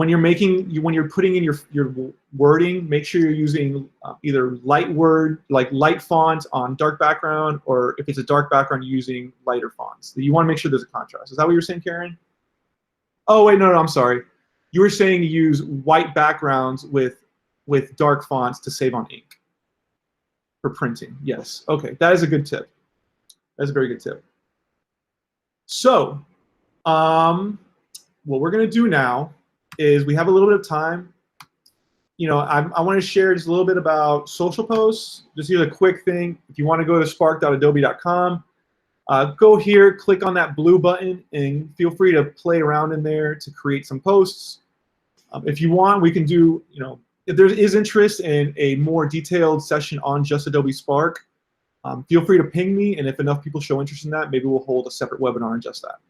when you're putting in your wording, make sure you're using either light font on dark background, or if it's a dark background, using lighter fonts. You want to make sure there's a contrast. Is that what you were saying, Karen? Oh wait, no, I'm sorry. You were saying use white backgrounds with dark fonts to save on ink for printing. Yes. Okay, that is a good tip. That's a very good tip. So, what we're gonna do now is we have a little bit of time. I want to share just a little bit about social posts. Just here's a quick thing. If you want to go to spark.adobe.com, go here, click on that blue button, and feel free to play around in there to create some posts. If you want, we can do, if there is interest in a more detailed session on just Adobe Spark, feel free to ping me, and if enough people show interest in that, maybe we'll hold a separate webinar on just that.